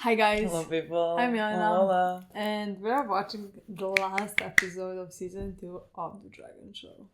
Hi guys. Hello people. I'm Milena. Lola. And we're watching the last episode of season 2 of The Dragon Show.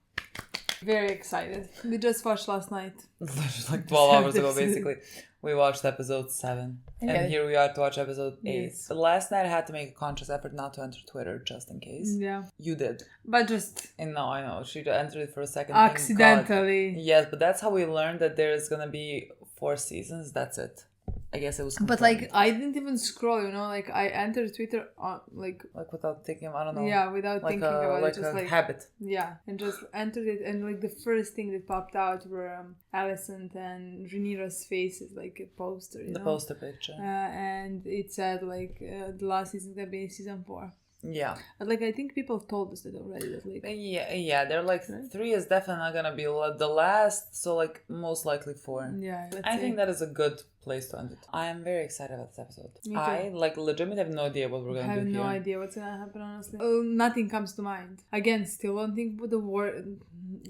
Very excited. We just watched last night. Like 12 hours ago basically. We watched episode 7. Yeah. And here we are to watch episode 8. Yes. But last night I had to make a conscious effort not to enter Twitter just in case. Yeah. You did. But just And no, I know. She entered it for a second. accidentally. Yes, but that's how we learned that there's gonna be 4 seasons. That's it. I guess it was confirmed. But like I didn't even scroll, like I entered Twitter on like without thinking, I don't know. Yeah, without thinking about it, just like habit. Yeah, and just entered it, and like the first thing that popped out were Alicent and Rhaenyra's faces, like a poster. The poster picture. And it said like the last season gonna be season 4. Yeah. But like I think people told us that already. That like yeah, they're like 3 is definitely not gonna be the last, so like most likely 4. Yeah, I think that is a good place to end it. I am very excited about this episode. I like legitimately have no idea what we're gonna do here. I have no idea what's gonna happen, honestly. Nothing comes to mind. Again, still don't think with the war.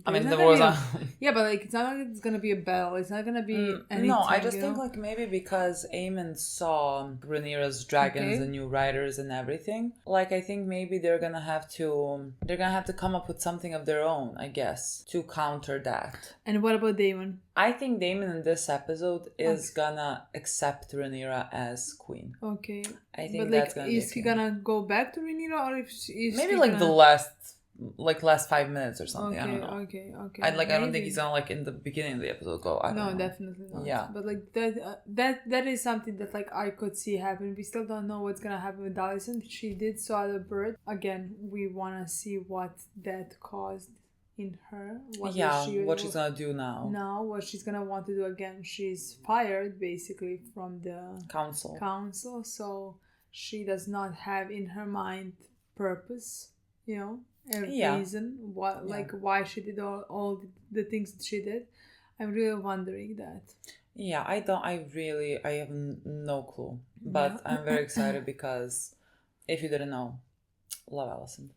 I mean, the war's on. Yeah, but like it's not like it's gonna be a battle. It's not gonna be anything. No, I just think like maybe because Aemon saw Rhaenyra's dragons and new riders and everything. Like I think maybe they're gonna have to come up with something of their own, I guess, to counter that. And what about Daemon? I think Daemon in this episode is gonna accept Rhaenyra as queen. Okay. I think that's gonna be is he gonna go back to Rhaenyra, or is maybe like the last 5 minutes or something. Okay, I don't know. Okay. I don't think he's gonna like in the beginning of the episode go. I don't know. Definitely not. Yeah. But like that is something that like I could see happen. We still don't know what's gonna happen with Alicent. She did saw the bird. Again, we wanna see what that caused in her. What she's gonna do now. Now, what she's gonna want to do again. She's fired basically from the council, so she does not have in her mind purpose, a reason why she did all the things that she did. I'm really wondering that. Yeah, I have no clue, but I'm very excited because if you didn't know, love Alicent.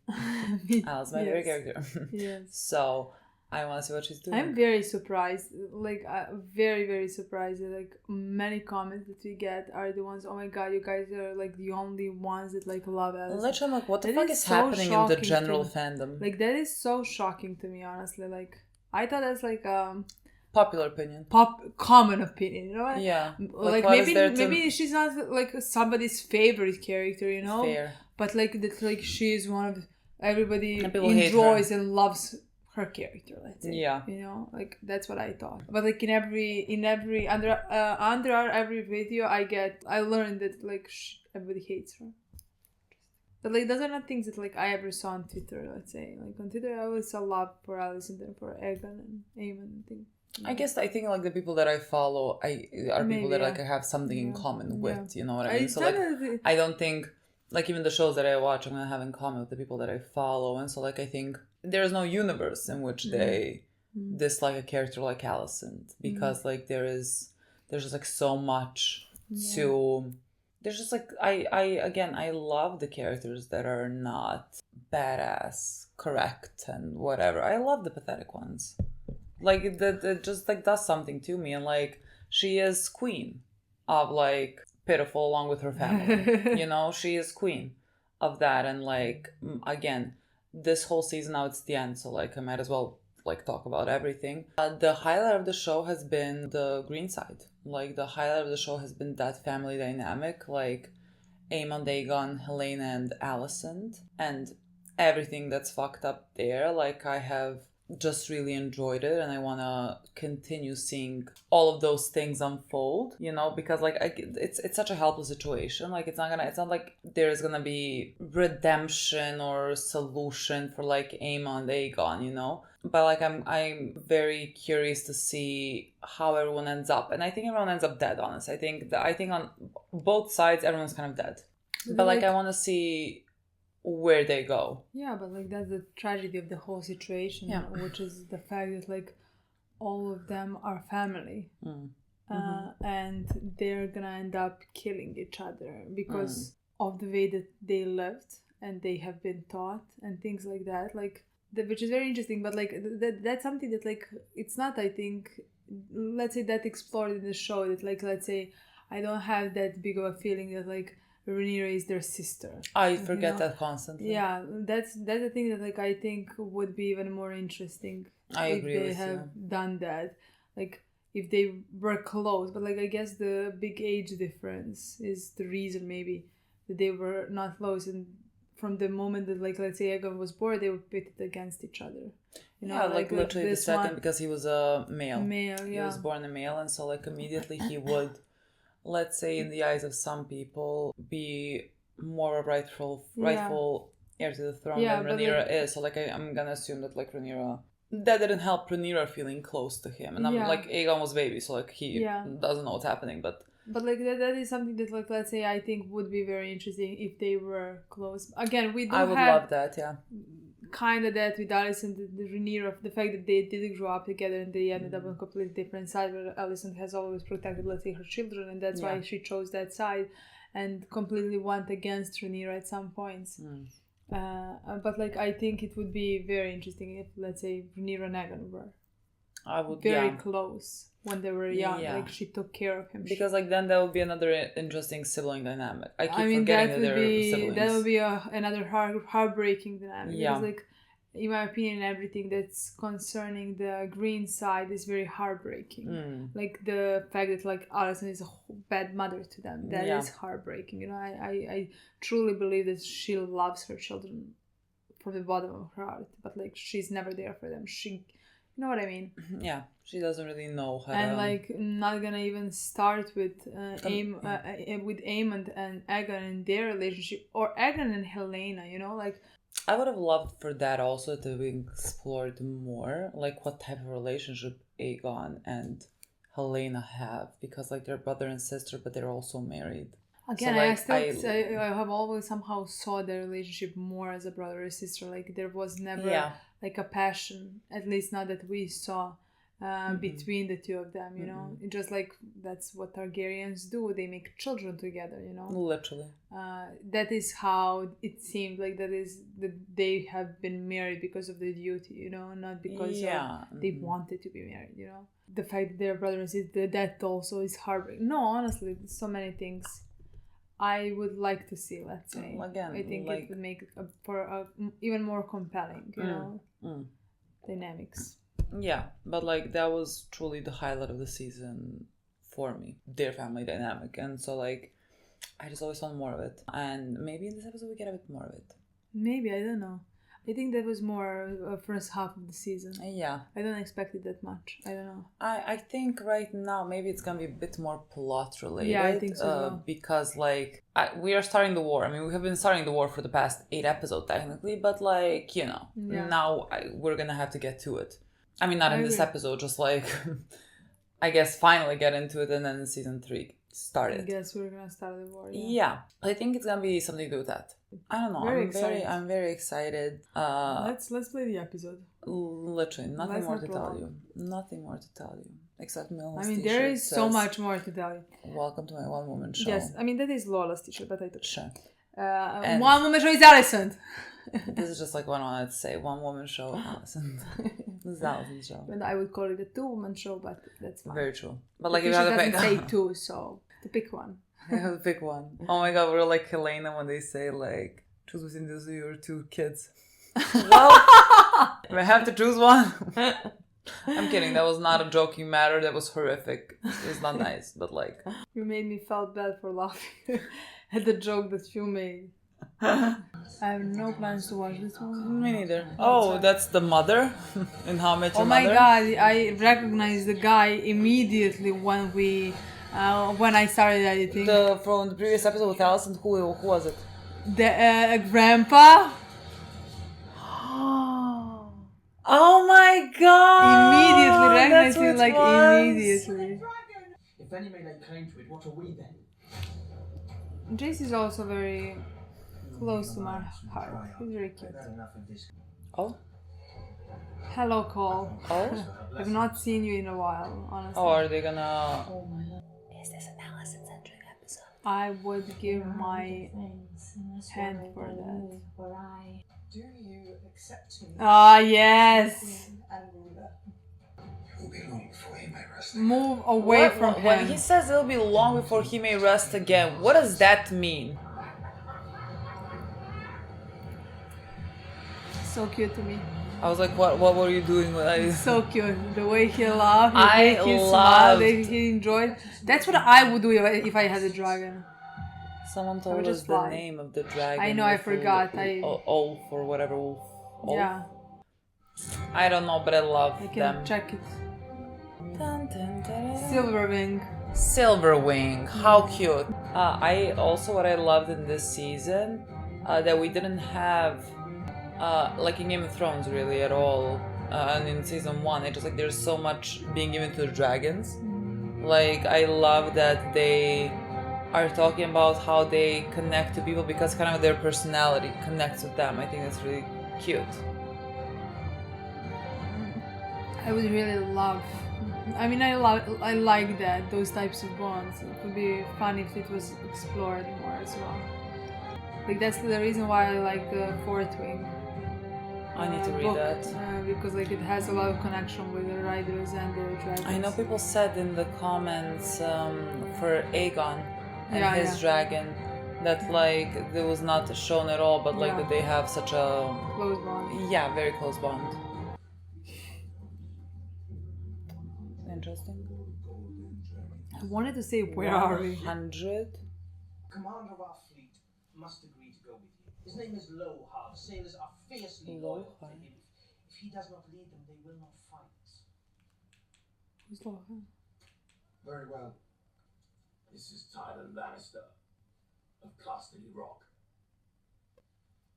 Alice, my favorite character. Yes. So I want to see what she's doing. I'm very surprised. Like, very, very surprised. Like, many comments that we get are the ones, oh my god, you guys are like the only ones that like love Alicent. Literally, I'm like, what the fuck is happening in the general fandom? Like, that is so shocking to me, honestly. Like, I thought that's like popular opinion. Common opinion, you know what? Yeah. Like maybe she's not like somebody's favorite character, Fair. But like that, like she is one of everybody enjoys and loves her character. Let's say. Yeah. Like that's what I thought. But like in every under every video I learned that like everybody hates her. But like those are not things that like I ever saw on Twitter. Let's say like on Twitter I always saw love for Alicent and for Aegon and Aemon and things. I think like the people that I follow are people that like I have something in common with. You know what I mean? So like I don't think like even the shows that I watch I'm gonna have in common with the people that I follow, and so like I think there's no universe in which they dislike a character like Alicent because like there's just like so much to. There's just like I love the characters that are not badass, correct, and whatever. I love the pathetic ones. Like that just like does something to me, and like she is queen of like pitiful along with her family. She is queen of that, and like again, this whole season now it's the end, so like I might as well like talk about everything. The highlight of the show has been the green side. Like the highlight of the show has been that family dynamic, like Aemon, Aegon, Helena, and Alicent, and everything that's fucked up there. Like I have just really enjoyed it, and I want to continue seeing all of those things unfold, because like it's such a helpless situation. Like it's not like there's gonna be redemption or solution for like Aemon and Aegon, but like I'm very curious to see how everyone ends up, and I think everyone ends up dead. Honestly, I think on both sides everyone's kind of dead, but like I want to see where they go. Yeah, but like that's the tragedy of the whole situation, which is the fact that like all of them are family, and they're gonna end up killing each other because of the way that they lived and they have been taught and things like that. Like which is very interesting, but like that's something that like it's not, I think, let's say that explored in the show, that like let's say I don't have that big of a feeling that like Rhaenyra is their sister. I forget that constantly. Yeah, that's the thing that like I think would be even more interesting if they have done that. Like if they were close, but like I guess the big age difference is the reason maybe that they were not close, and from the moment that like let's say Aegon was born, they were pitted against each other. You know, like literally the second, because he was a male. He was born a male, and so like immediately he would, let's say in the eyes of some people, be more a rightful heir to the throne than Rhaenyra is. So like I'm gonna assume that like Rhaenyra, that didn't help Rhaenyra feeling close to him. And I'm like, Aegon was baby, so like he doesn't know what's happening, but like that is something that like let's say I think would be very interesting if they were close. Again, we do I would love that, kind of that with Alicent, the Rhaenyra, the fact that they didn't grow up together and they ended up on completely different sides, where Alicent has always protected, let's say, her children, and that's why she chose that side and completely went against Rhaenyra at some points. But like I think it would be very interesting if, let's say, Rhaenyra and Aegon were very close when they were young. Like she took care of him, because like then that would be another interesting sibling dynamic. I keep forgetting that they're siblings. That would be another heartbreaking dynamic, because like in my opinion everything that's concerning the green side is very heartbreaking. Like the fact that like Alicent is a bad mother to them, that is heartbreaking. You know, I truly believe that she loves her children from the bottom of her heart, but like she's never there for them. You know what I mean? Yeah, she doesn't really know how. And like, not gonna even start with Aemond and Aegon and their relationship, or Aegon and Helena. You know, like I would have loved for that also to be explored more, like what type of relationship Aegon and Helena have, because like they're brother and sister, but they're also married. Again, so, like, I have always somehow saw their relationship more as a brother or sister. Like there was never like a passion, at least not that we saw between the two of them. You know, just like that's what Targaryens do. They make children together. You know, literally. That is how it seemed. Like that they have been married because of the duty. You know, not because they wanted to be married. You know, the fact that they're brother and sister, that also is heartbreaking. No, honestly, so many things I would like to see, let's say. Again, I think it would make for even more compelling, you know, dynamics. Yeah, but like that was truly the highlight of the season for me, their family dynamic. And so like, I just always want more of it. And maybe in this episode we get a bit more of it. Maybe, I don't know. I think that was more first half of the season. Yeah. I don't expect it that much. I don't know. I think right now maybe it's going to be a bit more plot related. Yeah, I think so. Well. Because like we are starting the war. I mean, we have been starting the war for the past 8 episodes technically. But like, you know, now we're going to have to get to it. I mean, not in this episode. Just like, I guess finally get into it, and then season 3 started. I guess we're going to start the war. Yeah. I think it's going to be something to do with that. I don't know. I'm very excited. Let's play the episode. Literally, nothing more to tell you. Nothing more to tell you. Except Milena's t-shirt. There is so much more to tell you. Welcome to my one woman show. Yes, I mean that is Lola's t-shirt, but I took sure. One woman show is Alicent. This is just like what I wanted to say. One woman show, Alicent. This is Alicent's show. And I would call it a 2-woman show, but that's fine. Very true. But like, if you have to pick, doesn't say 2, so to pick one. I have to pick one. Oh my god, we're like Helena when they say like, choose between these your 2 kids. Well, if I have to choose one. I'm kidding. That was not a joking matter. That was horrific. It was not nice, but like. You made me felt bad for laughing at the joke that you made. I have no plans to watch this one. Me neither. Oh, that's the mother in How I Met Your Mother. Oh my god, I recognized the guy immediately when I started editing. From the previous episode with Alicent, who was it? The grandpa. Oh my god! Immediately recognized him, like immediately. If any may lay claim to it, what are we then? Jace is also very close to my heart. He's very cute. Oh? Hello, Cole. Oh? I've not seen you in a while, honestly. Oh, are they gonna... Is this an Alicent-centric episode? I would give my hand for that. Do you accept me? Ah, yes! will be long before he may rest. Move away from him. When he says it'll be long before he may rest again, what does that mean? So cute to me. I was like, what were you doing? So cute. The way he laughed, I he loved. smiled, he enjoyed. That's what I would do if I had a dragon. Someone told us the name of the dragon. I know, I forgot. Wolf or whatever. Wolf. Yeah. I don't know, but I love them. I can check it. Dun, dun, dun. Silverwing. Silverwing. How cute. I also, what I loved in this season, that we didn't have, like in Game of Thrones really at all, and in season 1, it's just like there's so much being given to the dragons. Like, I love that they are talking about how they connect to people because kind of their personality connects with them. I think that's really cute. I would really love. I mean, I like that, those types of bonds. It would be fun if it was explored more as well. Like, that's the reason why I like the Fourth Wing. I need to read book, that. because like it has a lot of connection with the riders and the dragons. I know people said in the comments for Aegon and his dragon that like it was not shown at all, but like that they have such a close bond. Yeah, very close bond. Interesting. I wanted to say, where are we? 100. Commander of our fleet must agree to go with you. His name is Lola. The sailors are fiercely loyal to him. If he does not lead them, they will not fight. Who's Lola? Very well. This is Tyler Lannister of Casterly Rock.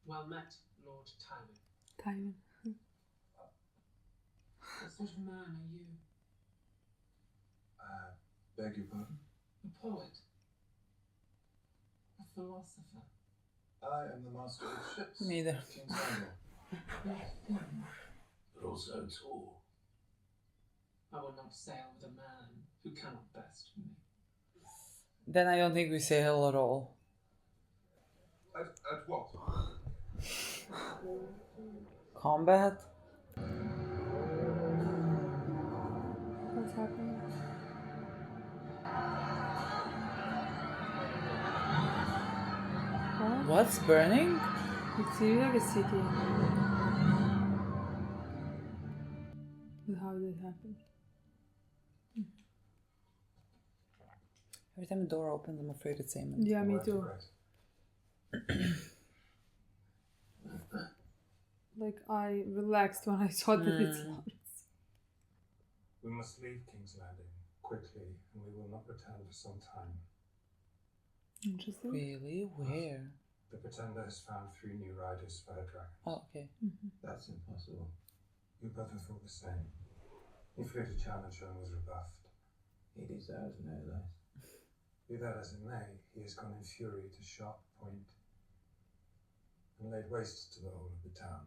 Well met, Lord Tywin. Tywin. What sort of man are you? Beg your pardon? A poet? A philosopher? I am the master of ships. Neither. King Samuel. But also tall. I will not sail with a man who cannot best me. Then I don't think we sail at all. At what? Combat? What's happening? What's burning? It's really like a city. How did it happen? Every time the door opens, I'm afraid it's Aemon. Yeah, me too. Like, I relaxed when I saw that it's Lawrence. We must leave King's Landing quickly, and we will not return for some time. Interesting. Really? Where? The Pretender has found 3 new riders for her dragon. Oh, okay. That's impossible. Your brother thought the same. He flew to challenge her and was rebuffed. He deserves no less. Be that as it may, he has gone in fury to Sharp Point and laid waste to the whole of the town.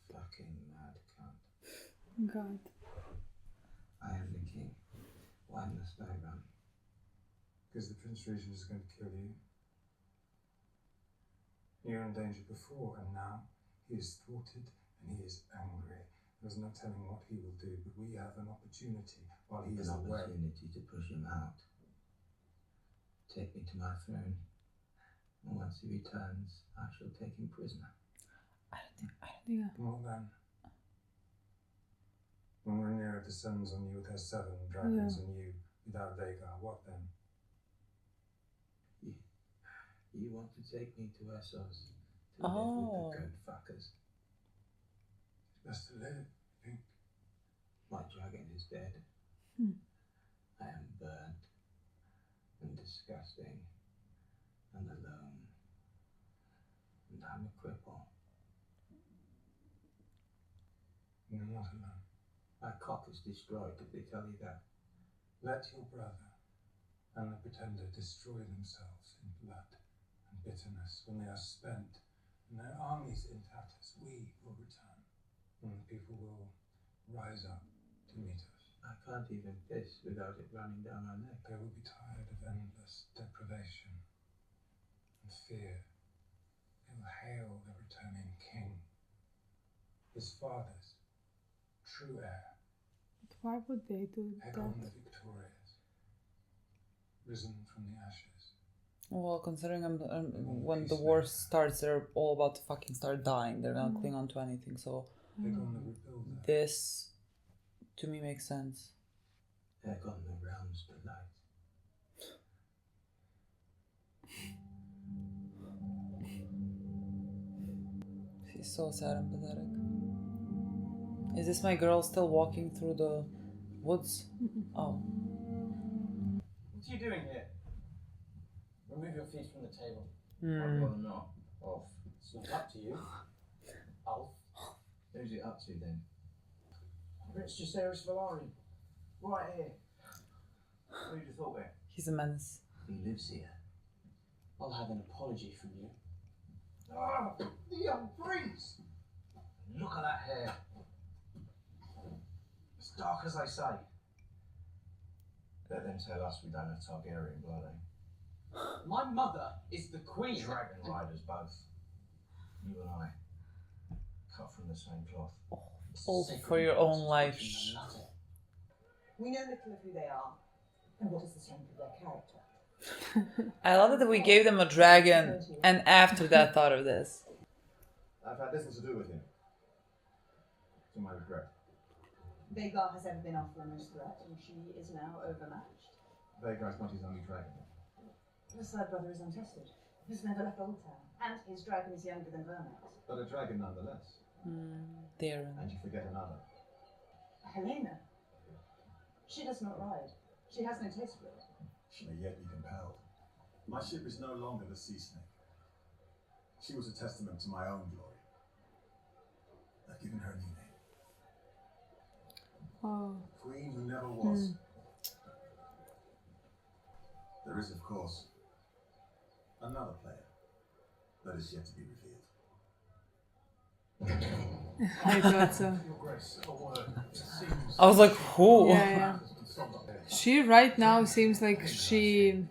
Fucking mad cunt. God. I am the king. Why must I run? Because the Prince Regent is going to kill you. You were in danger before, and now he is thwarted and he is angry. There's no telling what he will do, but we have an opportunity while he is away. An opportunity to push him out. Take me to my throne. And once he returns, I shall take him prisoner. Yeah. Well then. When Rhaenyra descends on you with her 7 dragons and you without Vhagar, what then? You want to take me to Essos to live with the good fuckers? Best to live, I think. My dragon is dead. I am burnt and disgusting and alone. And I'm a cripple. You're not alone. My cock is destroyed. Did they tell you that? Let your brother and the Pretender destroy themselves in blood and bitterness when they are spent and their armies in tatters. We will return, and the people will rise up to meet us. I can't even piss without it running down my neck. They will be tired of endless deprivation and fear. They will hail the returning king. His fathers, true heir. Why would they do Aegon that? the Victorious, risen from the ashes. Well, considering when the war starts, they're all about to fucking start dying. They're gonna cling on to anything. So Aegon the Rebuilder. this, to me, makes sense. Aegon the realm's delight. She's so sad and pathetic. Is this my girl still walking through the woods? Oh. What are you doing here? Remove your feet from the table. Hmm. I'd rather not. Off. It's not up to you. Alf. Who's it up to then? Prince Jacaerys Velaryon. Right here. Who'd have thought it? He's a menace. He lives here. I'll have an apology from you. Ah, the young prince! Look at that hair. As dark as they say. Let them tell us we don't have Targaryen blood, eh? My mother is the queen. Dragon riders both. You and I. Cut from the same cloth. All for your own life. We know little of who they are, and what is the strength of their character. I love that we gave them a dragon and after that thought of this. I've had little to do with him, to my regret. Vhagar has ever been our foremost threat, and she is now overmatched. Vhagar is not his only dragon. His third brother is untested. He's never left Old Town, and his dragon is younger than Vermax. But a dragon nonetheless. Darren. And you forget another. Helena. She does not ride. She has no taste for it. She may yet be compelled. My ship is no longer the sea snake. She was a testament to my own glory. I've given her a new name. Oh. Queen who never was. There is, of course, another player that is yet to be revealed. I thought so. Your Grace, a word. It seems I was like, who? Yeah. She right now seems like she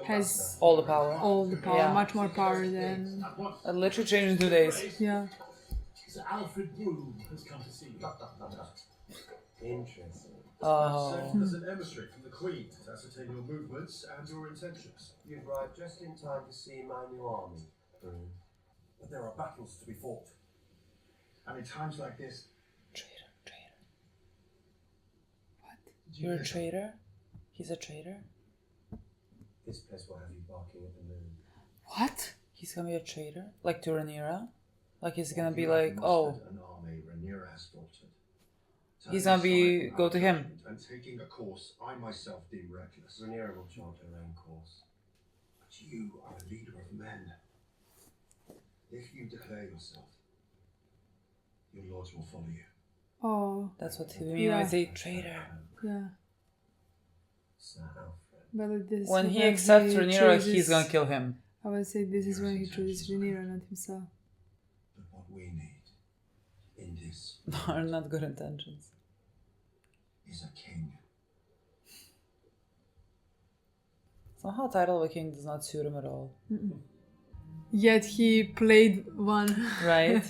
has All the power. all the power, Yeah. much more power than It literally changed in 2 days. yeah. Sir Alfred Broom has come to see you. Interesting. Oh. Sent as an emissary from the Queen to ascertain your movements and your intentions. You've arrived just in time to see my new army, Broom. But there are battles to be fought. And in times like this, Traitor, traitor. What? You're a traitor? He's a traitor? This place will have you barking at the moon. What? He's gonna be a traitor? Like to Rhaenyra? Like he's gonna be like, oh, an army Rhaenyra has faltered. he's gonna be, go to him. And taking a course I myself deem reckless. Rhaenyra will chart her own course. But you are a leader of men. If you declare yourself, your lords will follow you. Oh, That's what he mean when I say traitor. yeah. Sir Alfred. But like this When is he when accepts Rhaenyra, chooses- he's gonna kill him. I would say this is when he chooses Rhaenyra, not himself. But what we need in this Are not good intentions. is a king. Somehow title of a king does not suit him at all. Yet he played one. Right?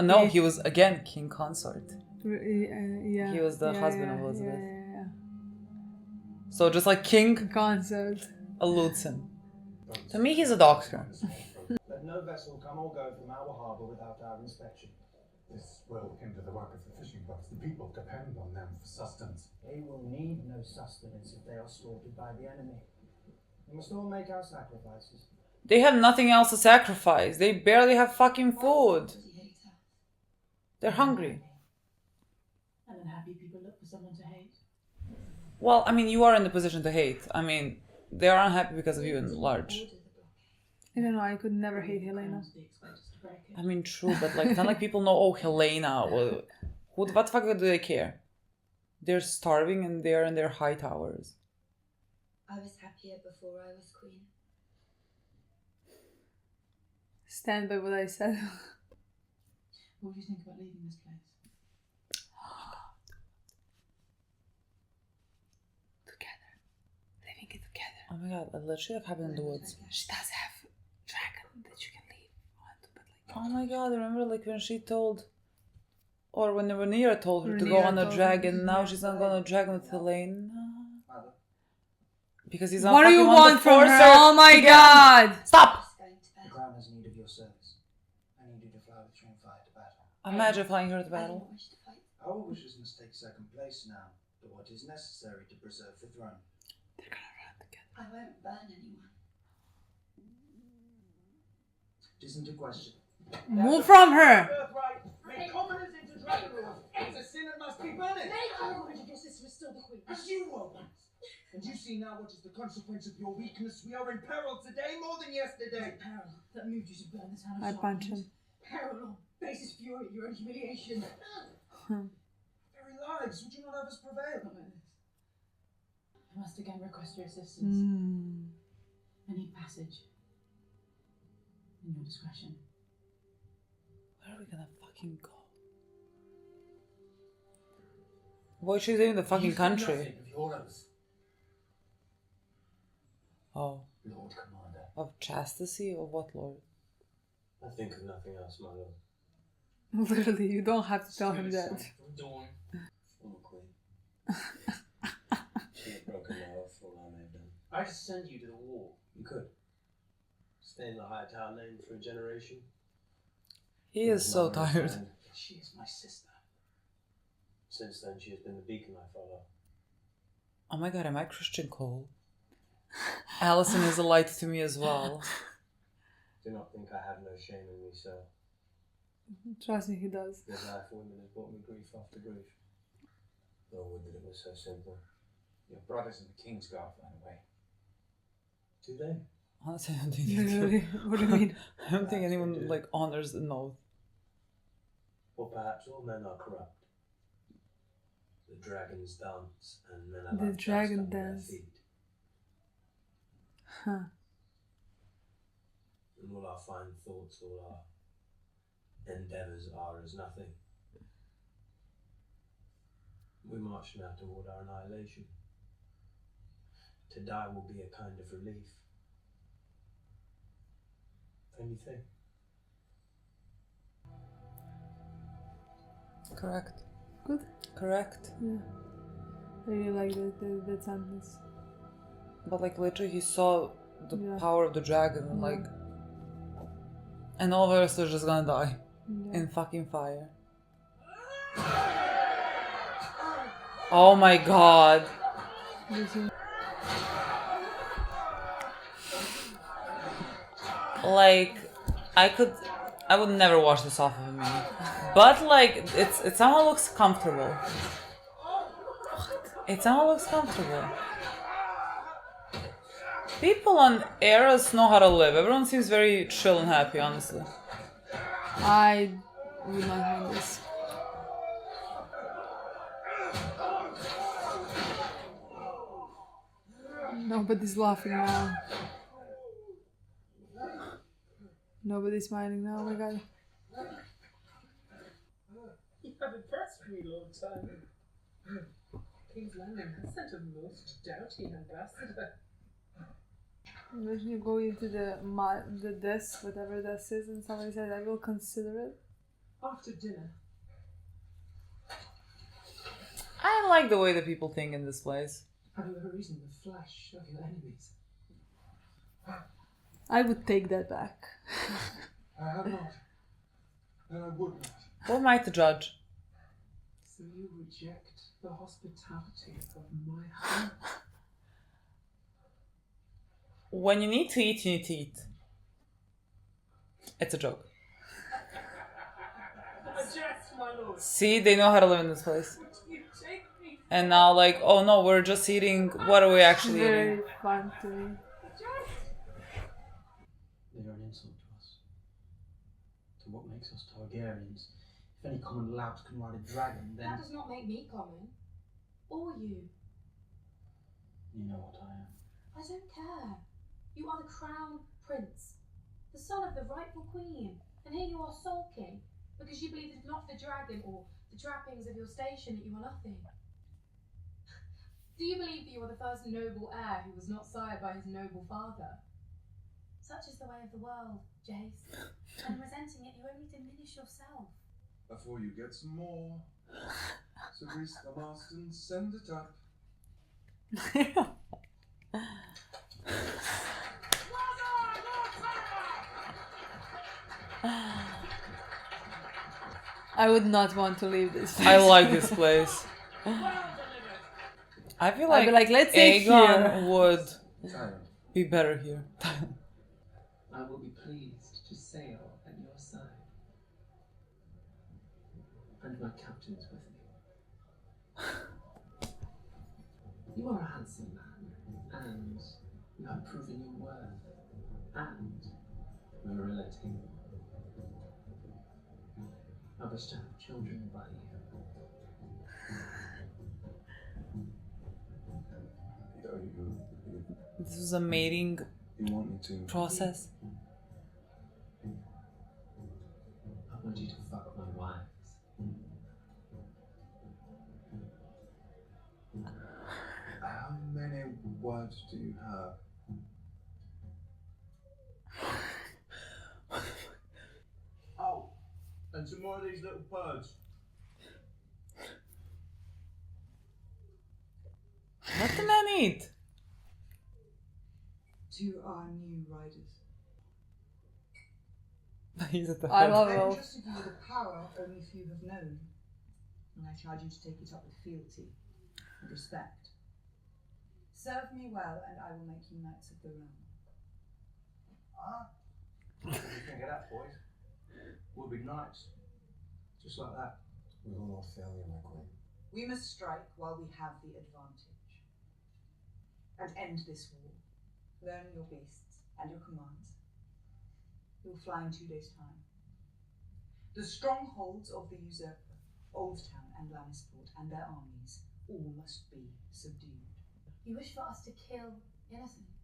No, he was again king consort. Yeah. He was the husband of yeah, Elizabeth. Yeah. So just like king Consort. alludes him. To me, he's a doctor. Let no vessel come or go from our harbour without our inspection. this will hinder the work of the fishing boats. The people depend on them for sustenance. They will need no sustenance if they are slaughtered by the enemy. We must all make our sacrifices. They have nothing else to sacrifice. They barely have fucking food. They're hungry. And unhappy people look for someone to hate. Well, I mean, you are in the position to hate. I mean, they are unhappy because of you in large. I don't know, I could never hate Helena. I mean, true, but like, it's not like people know, oh, Helena. Well, what the fuck do they care? They're starving and they're in their high towers. I was happier before I was queen. Stand by what I said. What do you think about leaving this place? Together. Living it together. Oh my god, it literally like happened in the woods. She does have a dragon that you can leave on, but like. Oh my god, remember like when she told Or when Rhaenyra told her to go on a dragon, now she's not going on a dragon with Helene. Because he's not what do you want from her? Oh my god! Stop! The crown has need of your service. I need you to fly the train fire to battle. Imagine flying her to battle. Our wishes must take second place now, to what is necessary to preserve the throne. They're gonna run together. I won't burn anyone. It isn't a question. Move from her! Birthright, make commoners into dragon lords. It's a sin that must be punished. I wanted your sister was still the queen. As you were once. And you see now what is the consequence of your weakness. We are in peril today more than yesterday. Peril that moved you to burn the town of I Charlotte. punch him. Peril or basest fury, your own humiliation. Very lives, would you not have us prevail? Not like this. I must again request your assistance. I need passage. In your discretion. Where are we gonna fucking go? Boy, she's in the fucking country. Nothing of your oath. Oh. Lord Commander. Of chastity or what, Lord? I think of nothing else, my lord. Literally, you don't have to tell him that. From dawn. Former queen. She had broken my oath, all I may have done. I could send you to the war. You could. Stay in the high tower name for a generation. He is so tired. She is my sister. Since then, she has been the beacon I follow. Oh my god, am I Christian Cole? Alison is a light to me as well. Do not think I have no shame in me, sir. Trust me, he does. The desire for women has brought me grief after grief. Oh, would that it was so simple. Your brothers in the King's Guard ran away. Do they? Honestly, I don't think they Literally, do. what do you mean? I don't think anyone like honors the oath. Or perhaps all men are corrupt. The dragons dance and men are The like dragon dust under their dance. feet. Huh. And all our fine thoughts, all our endeavours are as nothing. We march now toward our annihilation. To die will be a kind of relief. Don't you think? Correct. Good. Correct. Yeah. I really like that sentence. But like literally he saw the Yeah. power of the dragon and like and all of us are just gonna die in fucking fire. Oh my god. Like I would never wash this off of me. But like it somehow looks comfortable. It somehow looks comfortable. People on Eras know how to live. Everyone seems very chill and happy, honestly. I would not mind this. Nobody's laughing now. Nobody's smiling now, oh my god. You have impressed me, Lord Time. King's Landing has sent a most doughty ambassador. Imagine you go into the desk, whatever this is, and somebody says, I will consider it. After dinner. I like the way that people think in this place. Have you ever eaten the flesh of your enemies? I would take that back. I have not. And I would not. What am I to judge? So you reject the hospitality of my home? When you need to eat, you need to eat. It's a joke. A jest, my lord. See, they know how to live in this place. Would you take me? And now like, oh no, we're just eating, what are we actually Very eating? fun to me. They are an insult to us. To what makes us Targaryens. If any common lout can ride a dragon, then... That does not make me common. Or you. You know what I am. I don't care. You are the crown prince, the son of the rightful queen, and here you are sulking because you believe it's not the dragon or the trappings of your station that you are nothing. Do you believe that you are the first noble heir who was not sired by his noble father? Such is the way of the world, Jace, and in resenting it you only diminish yourself. before you get some more. So grease the mast and send it up. I would not want to leave this place. I like this place. I feel like, I'd be like, let's stay Aegon here. would be better here. I will be pleased to sail at your side. And my captain is with me. You are a handsome man, and you have proven your worth and virility. I wish to have children by you. This was a mating You want me to? process. I want you to fuck my wives. How many wives do you have? Oh, and some more of these little birds. Let the man eat. To our new riders. He's at the I head. love I it. entrusted you with a power only few have known, and I charge you to take it up with fealty and respect. Serve me well, and I will make you knights of the realm. Ah, what do you think of that, boys? We'll be knights. Just like that. We will not fail you, my queen. We must strike while we have the advantage, and end this war. Learn your beasts and your commands. You will fly in 2 days' time. The strongholds of the usurper, Old Town and Lannisport, and their armies, all must be subdued. You wish for us to kill innocents?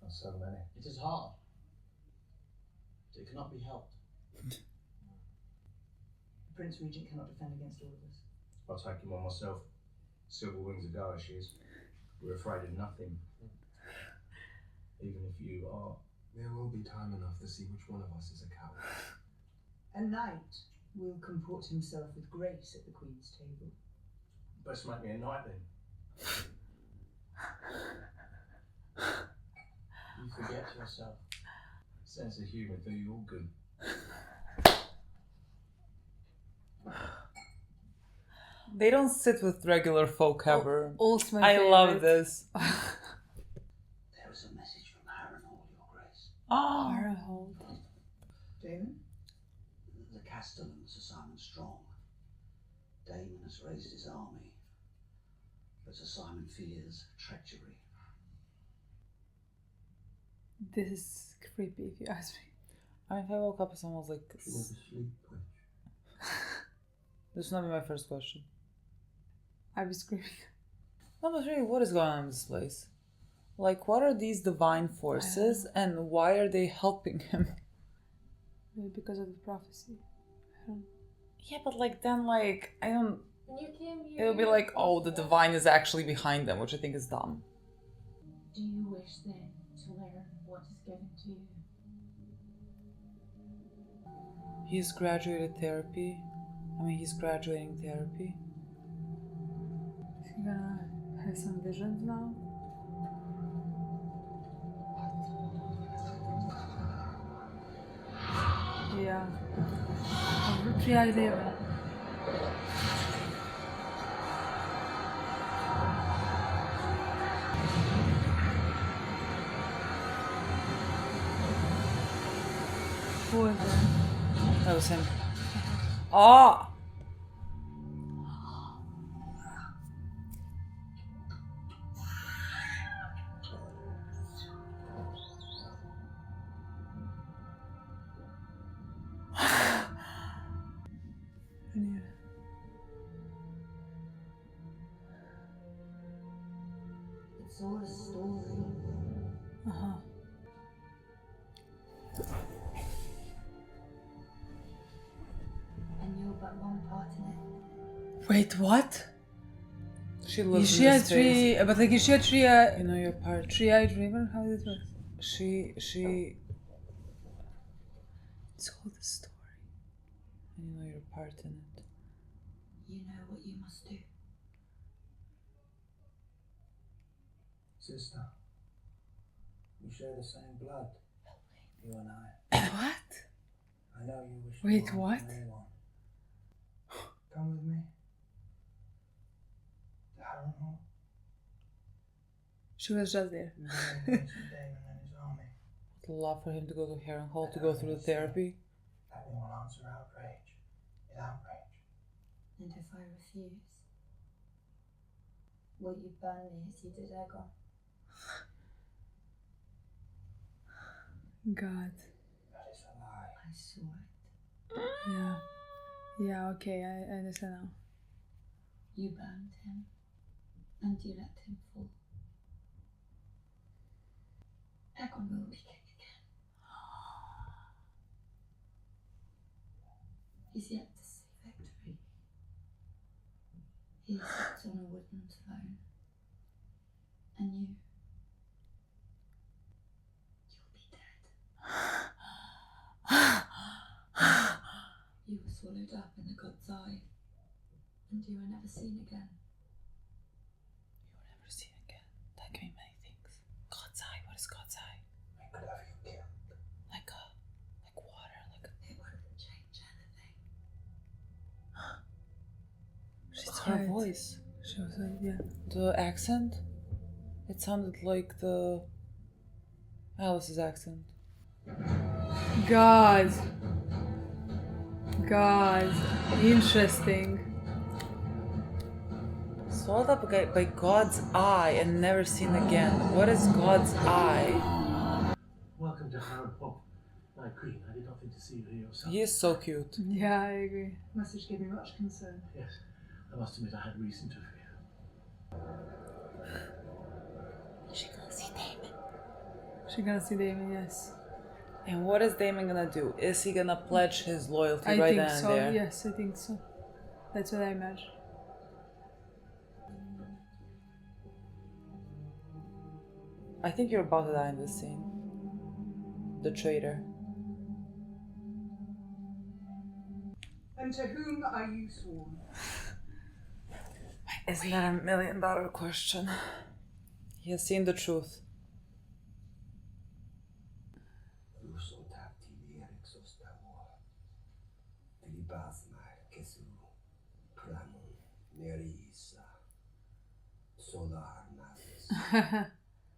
Not so many. It is hard. It cannot be helped. The Prince Regent cannot defend against all of us. I'll take him on myself. Silver Wings a go, she is. We're afraid of nothing. Even if you are. There will be time enough to see which one of us is a coward. A knight will comport himself with grace at the Queen's table. Best make me a knight then. You forget yourself. Sense of humour do you all good. They don't sit with regular folk ever. Also my I favorite. love this. There is a message from Harrenhal, Your Grace. Oh, Harrenhal. Damon? The Castellan, Sir Simon Strong. Damon has raised his army, but Sir Simon fears treachery. This is creepy if you ask me. I mean, if I woke up and someone was like, She was asleep, witch. this would not be my first question. I'd be screaming. No, but really, what is going on in this place? Like, what are these divine forces and why are they helping him? Maybe because of the prophecy. I don't know. Yeah, but like, then, like, I don't. When you came here, It'll be like, oh, the divine is actually behind them, which I think is dumb. Do you wish then to learn what is given to you? He's graduated therapy. I mean, he's graduating therapy. Is he gonna have some visions now? Yeah. Three-eyed Raven. Who is it? That was him. Oh! It's all a story. Uh-huh. And you're but one part in it. Wait, what? She lives Is she in a this space. tree? But like, is she a tree? You know your part. Three-eyed Raven? How does it work? She. It's called a story. and you know your part in it. You know what you must do. Sister, we share the same blood, you and I. What? I know you wish Wait, to harm what? anyone. Come with me. To Harrenhal. She was just there. Damon and his army. I'd love for him to go to Harrenhal to go through the therapy. Everyone answer outrage. Is outrage. And if I refuse, will you burn me as you did Egon? God. That is a lie. I saw it. Yeah. Yeah, okay, I understand now. You burned him, and you let him fall. Egon will be king again. He's yet to see victory. He sits on a wooden throne, and you'll be dead. You were swallowed up in the god's eye, and you were never seen again. You were never seen again. That can mean many things. God's eye. What is God's eye? I could have you killed. Like water. It wouldn't change anything. It's her voice. She was like, yeah. The accent. It sounded like the Alice's accent. God. Interesting. Swallowed up by God's eye and never seen again. What is God's eye? Welcome to Harrenhal, my queen. I did not think to see you here yourself. He is so cute. Yeah, I agree. Message gave me much concern. Yes, I must admit I had reason to fear. She gonna see Damon. She's gonna see Damon, yes. And what is Damon gonna do? Is he gonna pledge his loyalty I right think then so, and there? yes, I think so. That's what I imagine. I think you're about to die in this scene. The traitor. And to whom are you sworn? Isn't that $1 million question? He has seen the truth.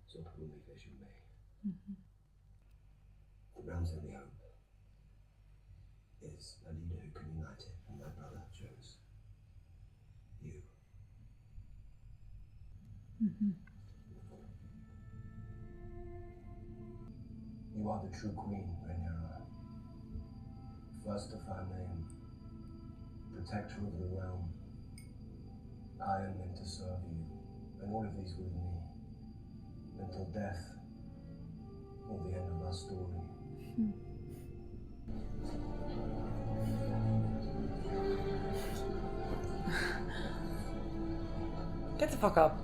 So prove as you may. The realm's only hope is a leader who can unite it, and my brother chose you. You are the true queen, Rhaenyra. First of her name, protector of the realm. I am meant to serve you, and all of these with me, until death or the end of our story. Get the fuck up.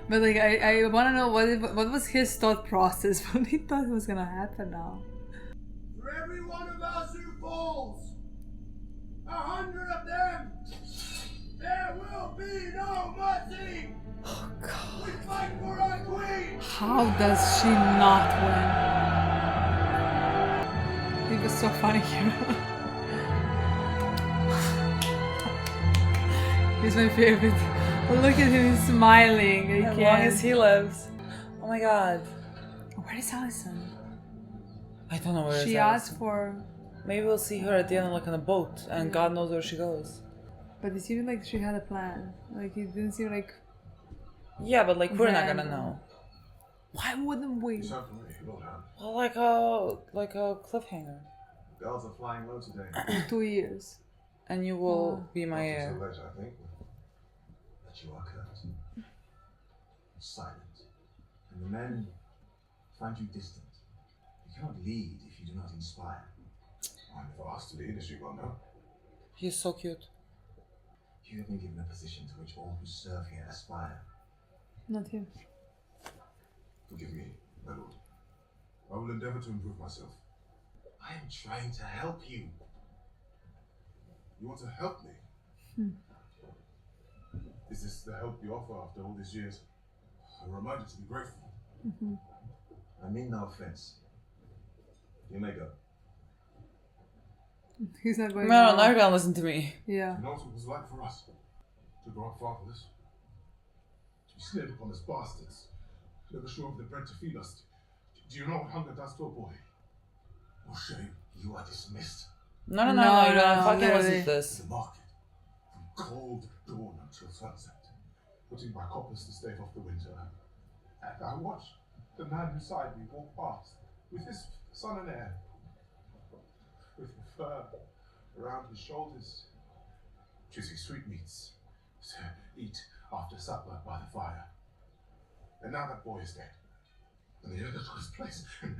But like, I want to know what was his thought process when he thought it was gonna happen now. For every one of us who falls, 100 of them, there will be no mercy. Oh God. We fight for our queen. How does she not win? It was so funny here. He's my favorite. Look at him smiling. As long as he lives. Oh my God. Where is Allison? I don't know where she asked for. Maybe we'll see her at the end, like on a boat, and God knows where she goes. But it seemed like she had a plan. Like it didn't seem like. Yeah, but like we're not gonna know. Why wouldn't we? Well, like a cliffhanger. Bells are flying low today. For 2 years. And you will be my heir. So late, I think. But you are curt, silent, and the men find you distant. You cannot lead if you do not inspire. I'm never asked to lead, as you well know. He's so cute. You have been given a position to which all who serve here aspire. Not him. Forgive me. My lord, I will endeavor to improve myself. I am trying to help you. You want to help me? Is this the help you offer after all these years? I'm reminded to be grateful. I mean no offense. You may go. He's not going No, now you're gonna listen to me. Yeah. You know what it was like for us to grow up fatherless? To be snared upon as bastards, never sure of the bread to feed us. Do you know what hunger does to a boy? Oh, shame, you are dismissed. No, you're gonna fucking listen to this. The market, from cold dawn until sunset, putting my coppers to stave off the winter. And I watched the man beside me walk past with his son and heir, with the fur around his shoulders, choosing sweetmeats to eat after supper by the fire. And now that boy is dead, and the other took his place. And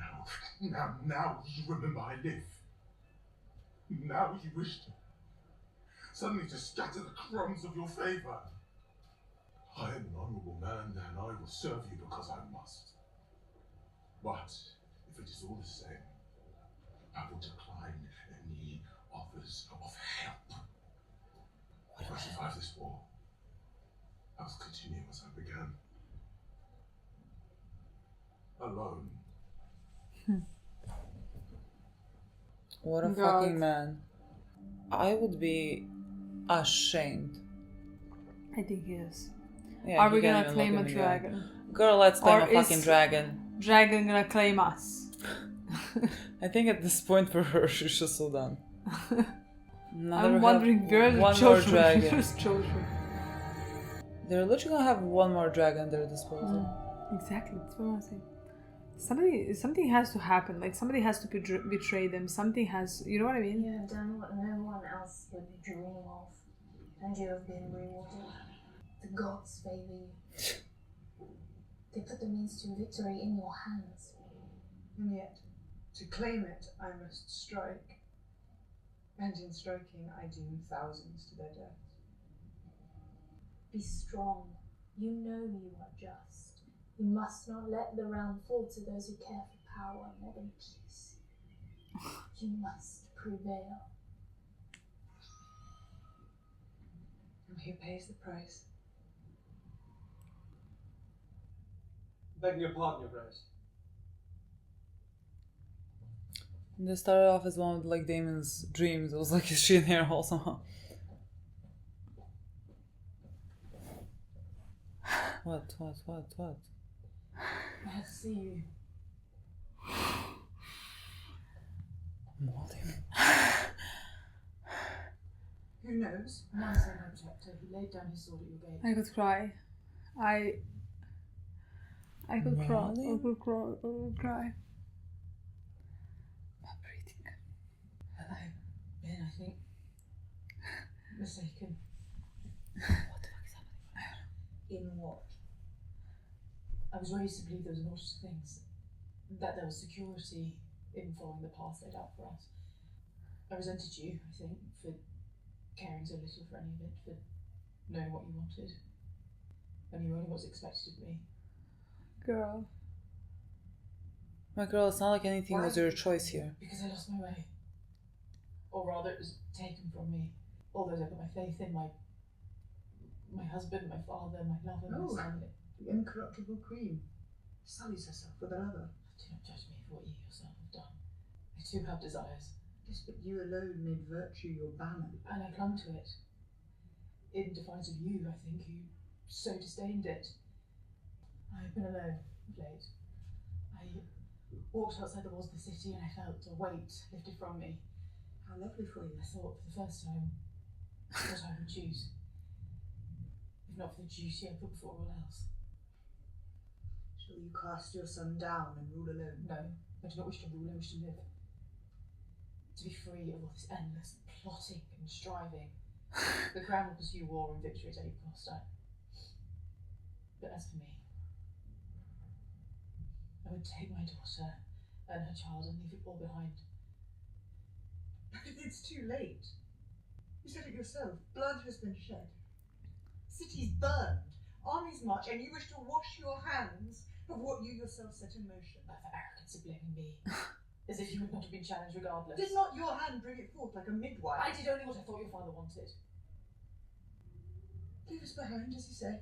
now you remember I live. Now you wish suddenly to scatter the crumbs of your favor. I am an honorable man, and I will serve you because I must. But if it is all the same, I will decline any offers of help. If I survive this war, I will continue as I began. Alone. What a fucking man. I would be ashamed. I think he is. Yeah, are we gonna claim a dragon? Girl, let's claim a fucking dragon. Dragon gonna claim us? I think at this point for her, she's just so done. I'm wondering where the children. Where's children? They're literally gonna have one more dragon at their disposal. Exactly, that's what I want to say. Something has to happen. Like somebody has to betray them. Something has, you know what I mean? You have done what no one else would dream of, and you have been rewarded. The gods favor you. They put the means to victory in your hands. And yet, to claim it, I must strike. And in striking, I doom thousands to their deaths. Be strong. You know you are just. You must not let the realm fall to those who care for power more than peace. You must prevail. And who pays the price? Begging your pardon, Your Grace. This started off as one of like Damon's dreams. It was like, is she in here also? What? I had to see you. Who knows? Man said no objector. He laid down his sword at your gate. I could cry. I could Really? cry. I could cry. I'm breathing. And I've been, I think, mistaken. What the fuck is happening? In what? I was raised to believe there was a lot of things. That there was security in following the path laid out for us. I resented you, I think, for caring so little for any of it, for knowing what you wanted. And you only what's expected of me. Girl. My girl, it's not like anything was your choice here. Because I lost my way. Or rather, it was taken from me. All those I put my faith in, my husband, my father, my lover, my son. The incorruptible queen sullies herself with another. Do not judge me for what you yourself have done. I too have desires. Yes, but you alone made virtue your banner. And I clung to it. In defiance of you, I think, who so disdained it. I have been alone of late. I walked outside the walls of the city and I felt a weight lifted from me. How lovely for you. I thought for the first time what I would choose. If not for the duty I put before all else. Shall you cast your son down and rule alone? No, I do not wish to rule, I wish to live. To be free of all this endless plotting and striving. The crown will pursue war and victory at any cost. But as for me, I would take my daughter and her child and leave it all behind. But it's too late. You said it yourself. Blood has been shed. Cities burned. Armies march, and you wish to wash your hands of what you yourself set in motion. The arrogance of blaming me. As if you would not have been challenged regardless. Did not your hand bring it forth like a midwife? I did only what I thought your father wanted. Leave us behind, as you say.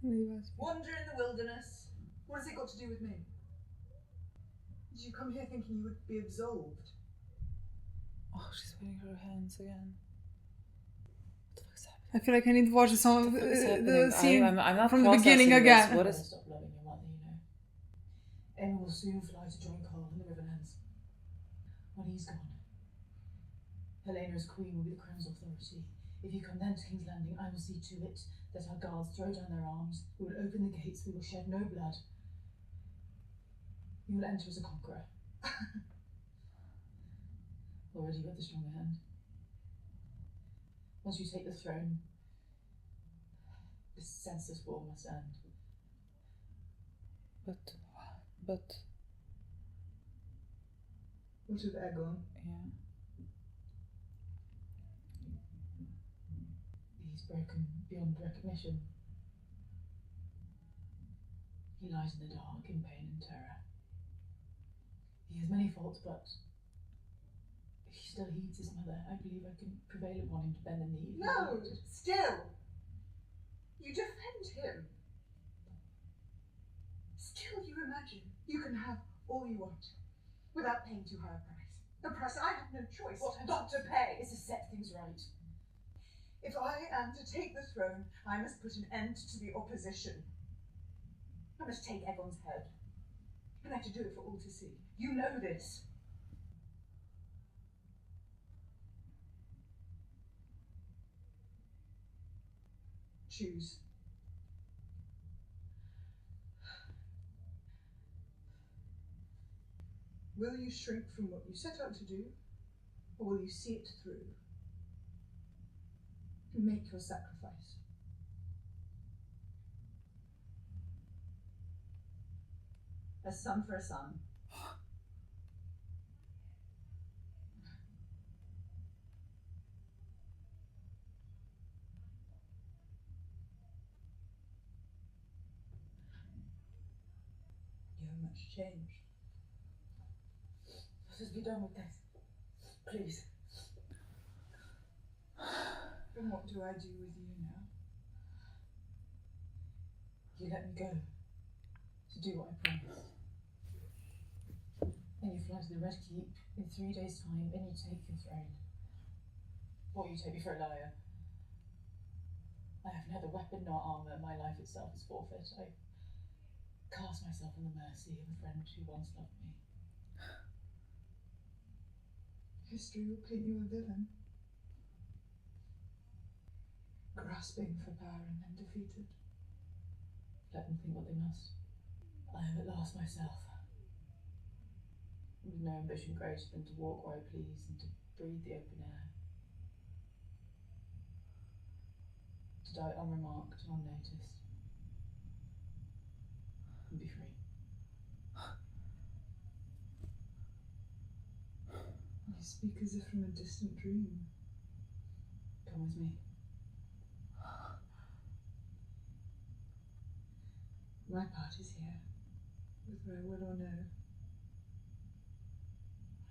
Leave us. Wander in the wilderness. What has it got to do with me? Did you come here thinking you would be absolved? Oh, she's putting her hands again. What the fuck's happening? I feel like I need to watch the song, the scene I'm not from the beginning again. This. What is? Stop loving your mother, you know. Emma will soon fly to join Cole in the Riverlands. When he's gone, Helena as queen will be the crown's authority. If you come then to King's Landing, I will see to it that our guards throw down their arms. We will open the gates. We will shed no blood. You will enter as a conqueror. Already you have the stronger hand. Once you take the throne, this senseless war must end. But what of Aegon? Yeah. He's broken beyond recognition. He lies in the dark in pain and terror. He has many faults, but if he still heeds his mother, I believe I can prevail upon him to bend the knee. No, still. You defend him. Still you imagine you can have all you want without paying too high a price. A price I have no choice not to pay. Is to set things right. If I am to take the throne, I must put an end to the opposition. I must take Aegon's head. And I have to do it for all to see. You know this. Choose. Will you shrink from what you set out to do, or will you see it through and make your sacrifice? A son for a son. You have much changed. Let us be done with this. Please. And what do I do with you now? You let me go to do what I promised. And you fly to the Red Keep in 3 days' time, and you take your throne. Or you take me for a liar. I have neither weapon nor armour. My life itself is forfeit. I cast myself on the mercy of a friend who once loved me. History will paint you a villain. Grasping for power and then defeated. Let them think what they must. I am at last myself. With no ambition greater than to walk where I please and to breathe the open air. To die unremarked, unnoticed. And be free. You speak as if from a distant dream. Come with me. My part is here, whether I will or no.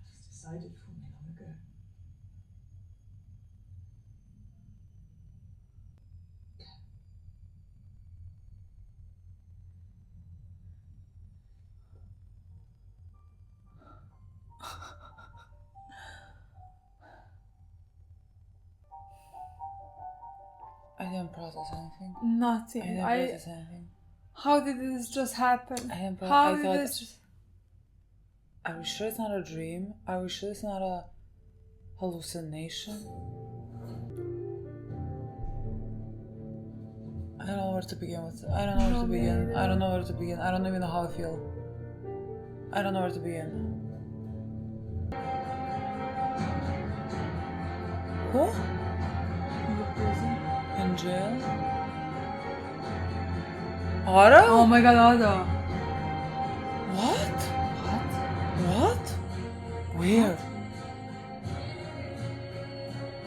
It was decided for me long ago. I didn't process anything. Nothing. I didn't process anything. How did this just happen? How did this just... Are we sure it's not a dream? Are we sure it's not a hallucination? I don't know where to begin with. I don't know where to begin. I don't know where to begin. I don't even know how I feel. I don't know where to begin. Who? In the prison. In jail? Otto? Oh my god, Otto. What? What? Weird.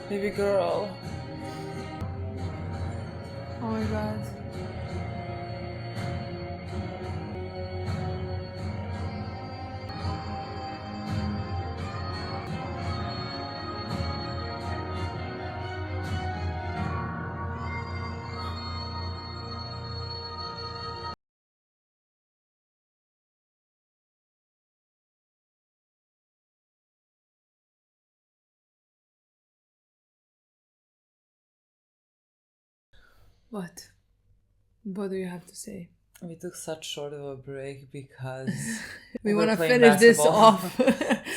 Baby girl. Oh my god. What? What do you have to say? We took such short of a break because we want to finish this off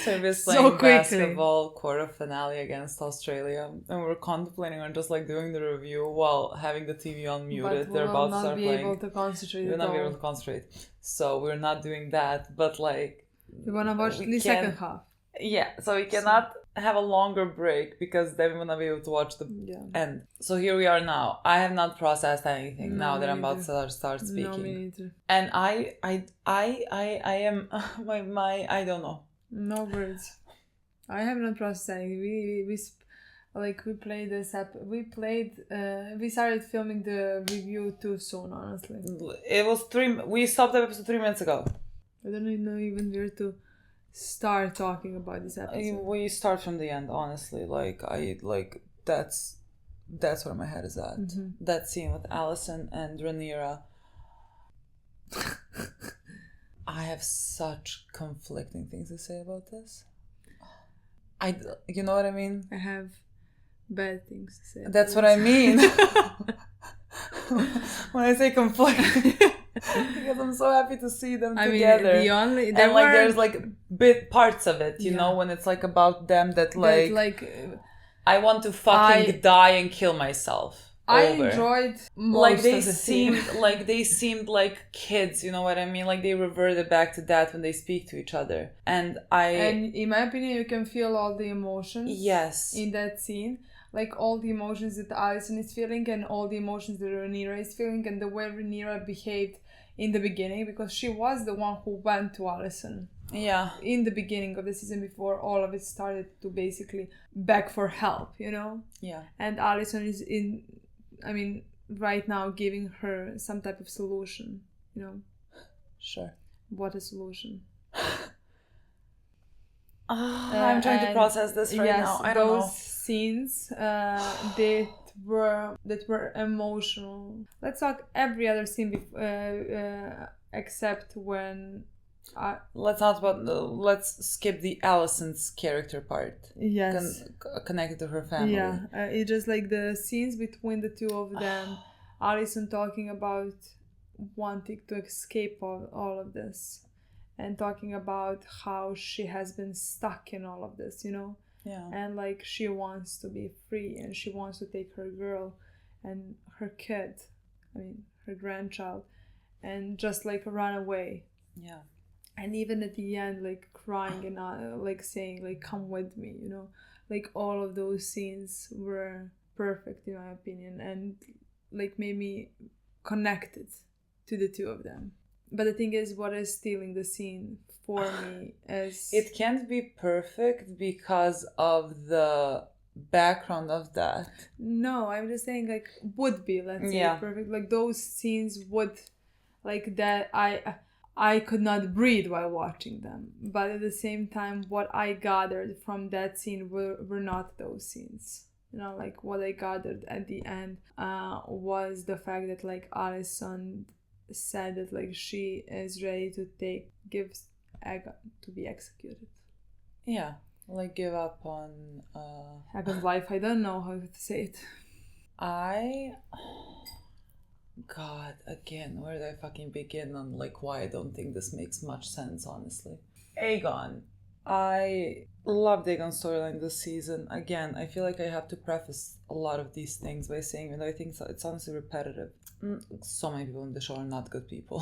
so we're so playing quickly. basketball quarter finale against Australia, and we're contemplating on just like doing the review while having the TV on muted. They're about to start playing. We'll not be able to concentrate. We'll not be able to concentrate. So we're not doing that. But like, we want to watch the second half. Yeah, so we cannot have a longer break because then we will not be able to watch the end. So here we are now. I have not processed anything now that I'm about to start speaking. No, me neither. And I am I don't know. No words. I have not processed anything. We played this we started filming the review too soon, honestly. It was we stopped the episode 3 minutes ago. I don't even know where to start talking about this episode. We start from the end, honestly. That's where my head is at. Mm-hmm. That scene with Allison and Rhaenyra. I have such conflicting things to say about this. You know what I mean? I have bad things to say. That's what I mean. When I say conflicting. Because I'm so happy to see them together. There's like bit parts of it, you know, when it's like about them that I want to fucking die and kill myself. I enjoyed most they seemed like kids, you know what I mean? Like they reverted back to that when they speak to each other. And in my opinion, you can feel all the emotions in that scene. Like all the emotions that Alison is feeling and all the emotions that Rhaenyra is feeling, and the way Rhaenyra behaved in the beginning, because she was the one who went to Alison. Yeah. In the beginning of the season, before all of it started to basically beg for help, you know? Yeah. And Alison is right now giving her some type of solution, you know? Sure. What a solution. I'm trying to process this right now. I don't know. Those scenes that were emotional. Let's talk every other scene except when. Let's skip the Allison's character part. Yes. Connected to her family. Yeah, it's just like the scenes between the two of them. Allison talking about wanting to escape all of this. And talking about how she has been stuck in all of this, you know? Yeah. And like she wants to be free and she wants to take her girl and her kid, her grandchild, and just like run away. Yeah. And even at the end, like crying and like saying like, come with me, you know? Like all of those scenes were perfect in my opinion and like made me connected to the two of them. But the thing is, what is stealing the scene for me is... It can't be perfect because of the background of that. No, I'm just saying, like, would be, let's say, perfect. Like, those scenes would... Like, that I could not breathe while watching them. But at the same time, what I gathered from that scene were not those scenes. You know, like, what I gathered at the end was the fact that, like, Alison... said that like she is ready to give Aegon to be executed. Yeah, like give up on Aegon's life. I don't know how to say it. God, again, where did I fucking begin on like why I don't think this makes much sense, honestly. Aegon. I loved Aegon's storyline this season. Again, I feel like I have to preface a lot of these things by saying that I think it's honestly repetitive. So many people in the show are not good people.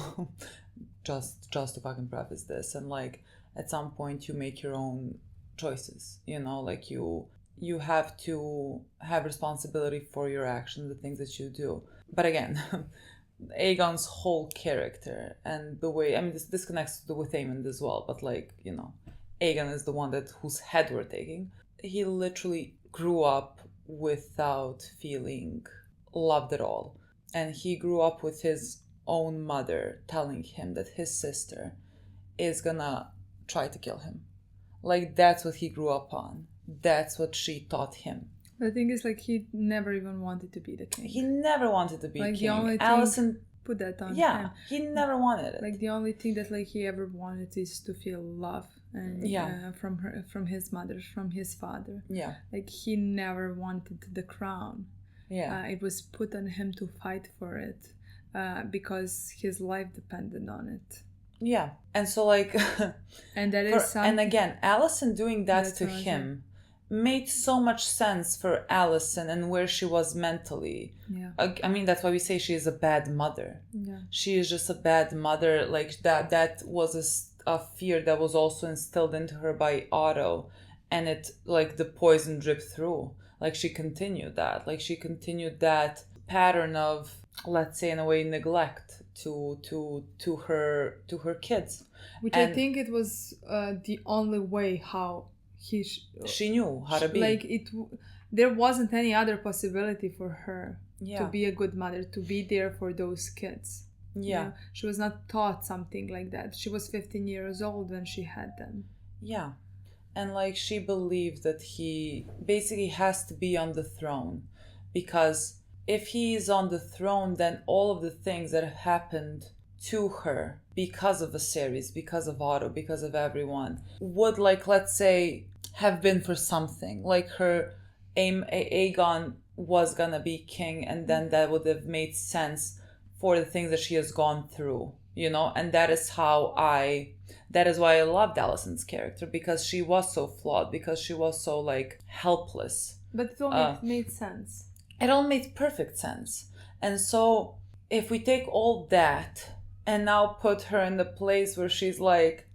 just to fucking preface this. And like at some point you make your own choices. You know, like you have to have responsibility for your actions, the things that you do. But again, Aegon's whole character and the way, this connects with Aemond as well, but like, you know, Aegon is the one whose head we're taking. He literally grew up without feeling loved at all. And he grew up with his own mother telling him that his sister is gonna try to kill him. Like, that's what he grew up on. That's what she taught him. The thing is, like, he never even wanted to be the king. He never wanted to be king. The only thing, Allison put that on him. Yeah, he never wanted it. Like, the only thing that, like, he ever wanted is to feel love. And from his mother, from his father. Yeah. Like, he never wanted the crown. It was put on him to fight for it because his life depended on it. Yeah. And so like and that is something, and again, Allison doing that to him made so much sense for Allison and where she was mentally. Yeah. I mean, that's why we say she is a bad mother. Yeah. She is just a bad mother. Like that was a fear that was also instilled into her by Otto, and it like the poison dripped through. Like she continued that pattern of, let's say in a way, neglect to her kids, which I think it was the only way how she knew how to be. Like there wasn't any other possibility for her to be a good mother, to be there for those kids. Yeah. You know? She was not taught something like that. She was 15 years old when she had them. Yeah. And like she believed that he basically has to be on the throne, because if he is on the throne, then all of the things that have happened to her because of the series, because of Otto, because of everyone, would, like, let's say, have been for something. Like her Aegon was gonna be king, and then that would have made sense for the things that she has gone through, you know. And that is why I loved Allison's character, because she was so flawed, because she was so like helpless. But it all made sense. It all made perfect sense. And so if we take all that and now put her in the place where she's like,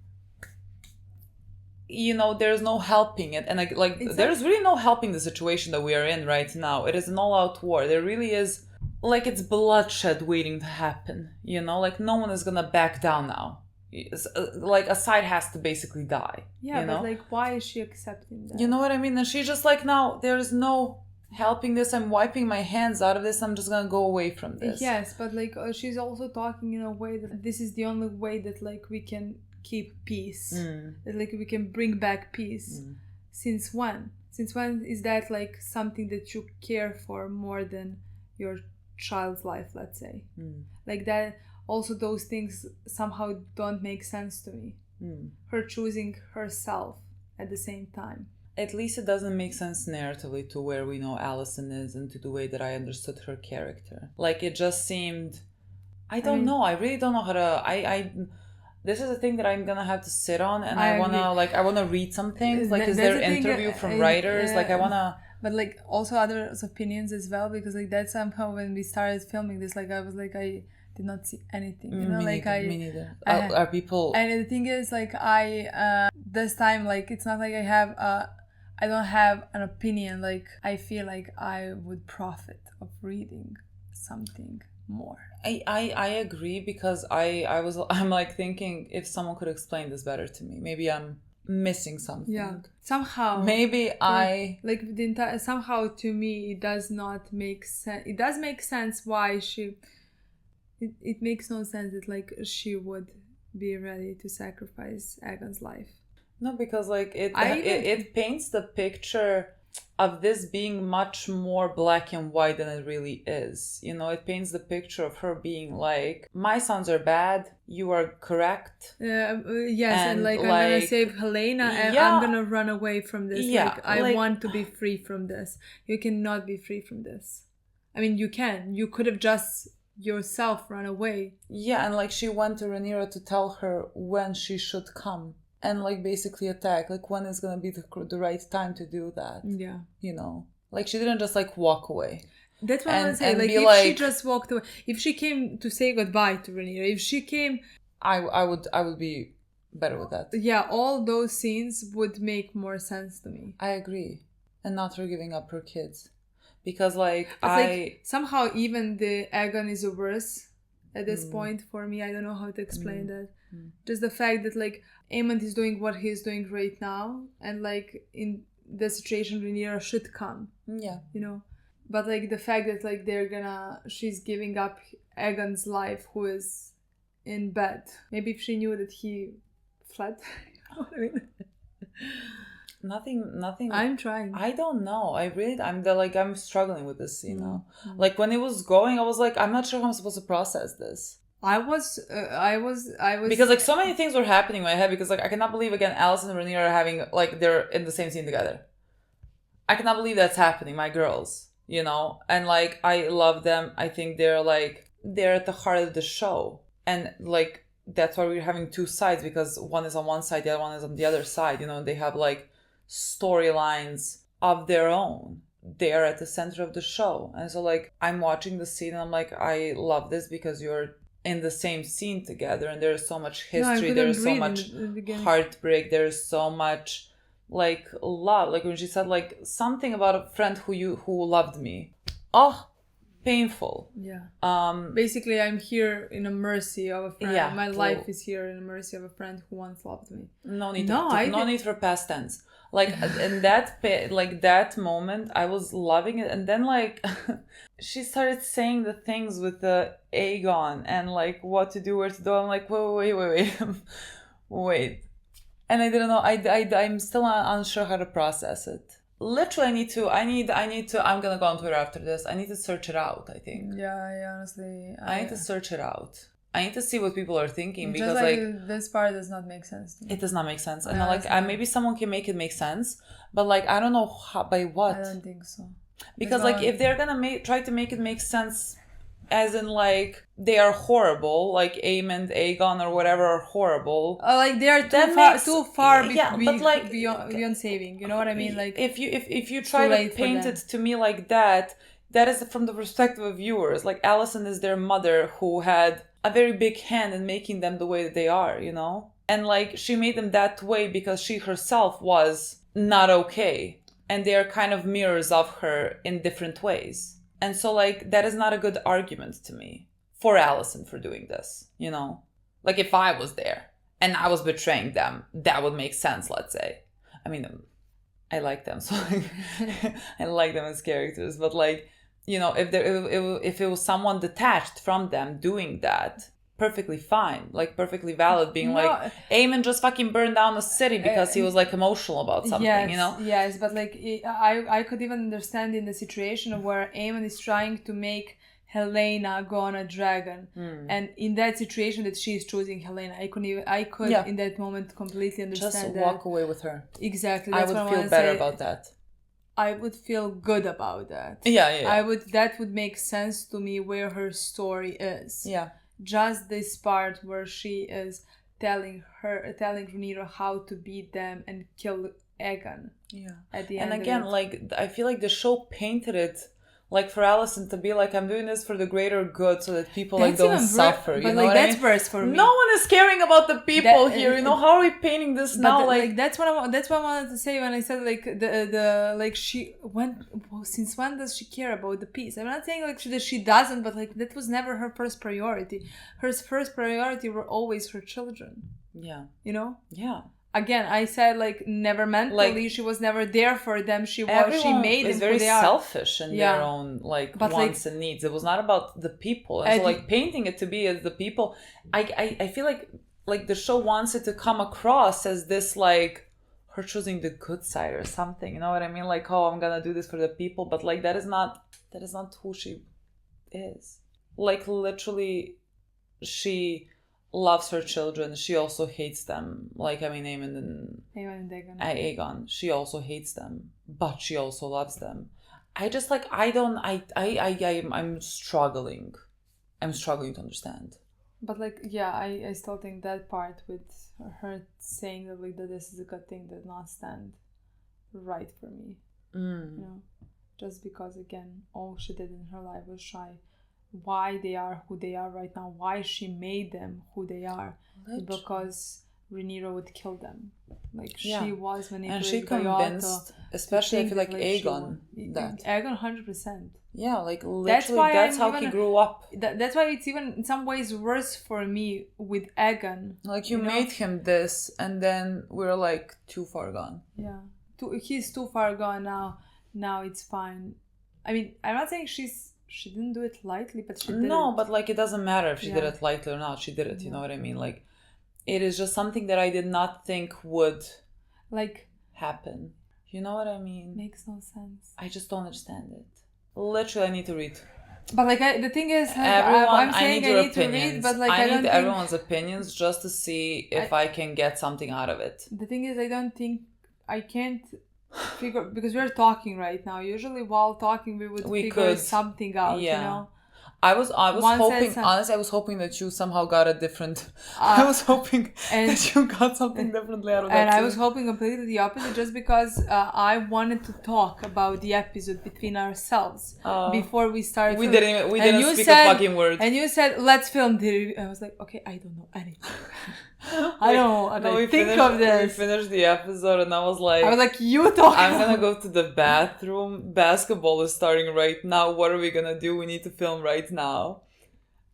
you know, there's no helping it. And like there's really no helping the situation that we are in right now. It is an all-out war. There really is, like, it's bloodshed waiting to happen, you know? Like, no one is gonna back down now. Like, a side has to basically die. Yeah, you but know? like, why is she accepting that? You know what I mean? And she's just like, now there's no helping this. I'm wiping my hands out of this. I'm just gonna go away from this. Yes, but like she's also talking in a way that this is the only way that like we can keep peace. That like we can bring back peace. Since when? Since when is that like something that you care for more than your child's life, let's say? Like that. Also, those things somehow don't make sense to me. Her choosing herself at the same time. At least it doesn't make sense narratively to where we know Allison is and to the way that I understood her character. Like, it just seemed... I don't know. I really don't know how to... This is a thing that I'm gonna have to sit on, and I wanna read some things. Like, is there interview from writers? Like, I wanna... But like, also others' opinions as well, because like that somehow when we started filming this, like I was like, I did not see anything, you know. Me neither. Are people... And the thing is, like, this time, like, it's not like I don't have an opinion. Like, I feel like I would profit of reading something more. I agree, because I'm like thinking if someone could explain this better to me. Maybe I'm missing something. Yeah, somehow. Maybe like the entire, somehow to me it does not make sense. It does make sense why she... It makes no sense that like she would be ready to sacrifice Aegon's life. No, because like it paints the picture of this being much more black and white than it really is. You know, it paints the picture of her being like, my sons are bad, you are correct. Yes, and like I'm gonna save Helena, and I'm gonna run away from this. Yeah, like, I want to be free from this. You cannot be free from this. I mean, you can. You could have just yourself run away. Yeah, and like she went to Rhaenyra to tell her when she should come and like basically attack, like when is gonna be the right time to do that. Yeah, you know, like she didn't just like walk away. That's what I'm saying. Like if she just walked away, if she came to say goodbye to Rhaenyra, if she came, I would be better with that. Yeah, all those scenes would make more sense to me. I agree. And not her giving up her kids. Because like somehow even the Aegon is worse at this point for me. I don't know how to explain that. Just the fact that like Aemond is doing what he's doing right now, and like in the situation Rhaenyra should come. Yeah. You know? But like the fact that like she's giving up Aegon's life, who is in bed. Maybe if she knew that he fled. You know what I mean? Nothing. I'm trying. I don't know. I'm struggling with this, you know. Like when it was going, I was like, I'm not sure how I'm supposed to process this. I was because like so many things were happening in my head, because like I cannot believe again Alicent and Rhaenyra are having like they're in the same scene together. I cannot believe that's happening, my girls. you know? And like, I love them. I think they're at the heart of the show. And like, that's why we're having two sides, because one is on one side, the other one is on the other side, you know? They have like storylines of their own. They're at the center of the show. And so like, I'm watching the scene and I'm like, I love this because you're in the same scene together, and there's so much history, there's so much heartbreak, there's so much like love. Like when she said like something about a friend who loved me, painful. Basically, I'm here in a mercy of a friend. My life is here in a mercy of a friend who once loved me. No need for past tense. Like in that moment, I was loving it, and then like she started saying the things with the Aegon and like what to do, where to do. I'm like, wait, and I didn't know. I'm still unsure how to process it. Literally, I need to. I'm gonna go on Twitter after this. I need to search it out. I think. Yeah, honestly, I need to search it out. I need to see what people are thinking, because just like this part does not make sense to me. It does not make sense. And like maybe someone can make it make sense, but like I don't know how, by what. I don't think so. Because like if they're gonna try to make it make sense, as in like they are horrible, like Aemond, Aegon or whatever are horrible. Like they are too far beyond saving. You know what I mean? Like if you try to paint it to me like that is from the perspective of viewers. Like Alicent is their mother who had a very big hand in making them the way that they are, you know? And like she made them that way because she herself was not okay. And they are kind of mirrors of her in different ways. And so like that is not a good argument to me for Alicent for doing this, you know? Like if I was there and I was betraying them, that would make sense, let's say. I mean, I like them, so like, I like them as characters, but like, you know, if it was someone detached from them doing that, perfectly fine, like perfectly valid, being like, Aemon just fucking burned down the city because he was like emotional about something, you know? Yes, but like I could even understand in the situation where Aemon is trying to make Helena go on a dragon, and in that situation that she is choosing Helena, I could in that moment completely understand just that. walk away with her. Exactly. I would feel better about that. I would feel good about that. Yeah. That would make sense to me where her story is. Yeah. Just this part where she is telling Rhaenyra how to beat them and kill Aegon. Yeah. At the end. And again, like I feel like the show painted it like for Alicent to be like, I'm doing this for the greater good so that people like don't suffer. You but know like that's I mean? worse for me. No one is caring about the people here. You know, how are we painting this now? Like that's what I wanted to say when I said like the like since when does she care about the peace? I'm not saying like that she doesn't, but like that was never her first priority. Her first priority were always her children. Yeah. You know? Yeah. Again, I said like never mentally. Like, she was never there for them. She made them very who they are. selfish in their own like wants and needs. It was not about the people. And so like painting it to be as the people, I feel like the show wants it to come across as this like her choosing the good side or something. You know what I mean? Like, oh, I'm gonna do this for the people, but like that is not who she is. Like literally, she loves her children. She also hates them. Like, I mean, Aemon and Aegon. She also hates them, but she also loves them. I'm struggling. I'm struggling to understand. But like, yeah, I still think that part with her saying that like that this is a good thing did not stand right for me. You know, just because again, all she did in her life was try why they are who they are right now, why she made them who they are, because Rhaenyra would kill them. Like she was manipulated, and she convinced, especially I feel like Aegon. Aegon 100%. Yeah, like literally that's how he grew up. That's why it's even in some ways worse for me with Aegon. Like you made him this, and then we're like too far gone. Yeah, he's too far gone now. Now it's fine. I mean, I'm not saying she didn't do it lightly, but she did it. But like it doesn't matter if she did it lightly or not. She did it. You know what I mean? Like it is just something that I did not think would like happen. You know what I mean? Makes no sense. I just don't understand it. Literally, I need to read. But like the thing is, I'm saying I need to read, but like I need everyone's opinions just to see if I can get something out of it. The thing is, I don't think I can't figure, because we're talking right now. Usually while talking we would figure something out, you know. I was hoping, honestly, I was hoping that you somehow got a different, I was hoping that you got something differently out of that. And I was hoping completely the opposite, just because I wanted to talk about the episode between ourselves before we started. We didn't speak a fucking word. And you said, let's film the review. I was like, okay, I don't know anything. I don't know what I think of this. We finished the episode and I was like, you talk. I'm gonna go to the bathroom. Basketball is starting right now. What are we gonna do? We need to film right now.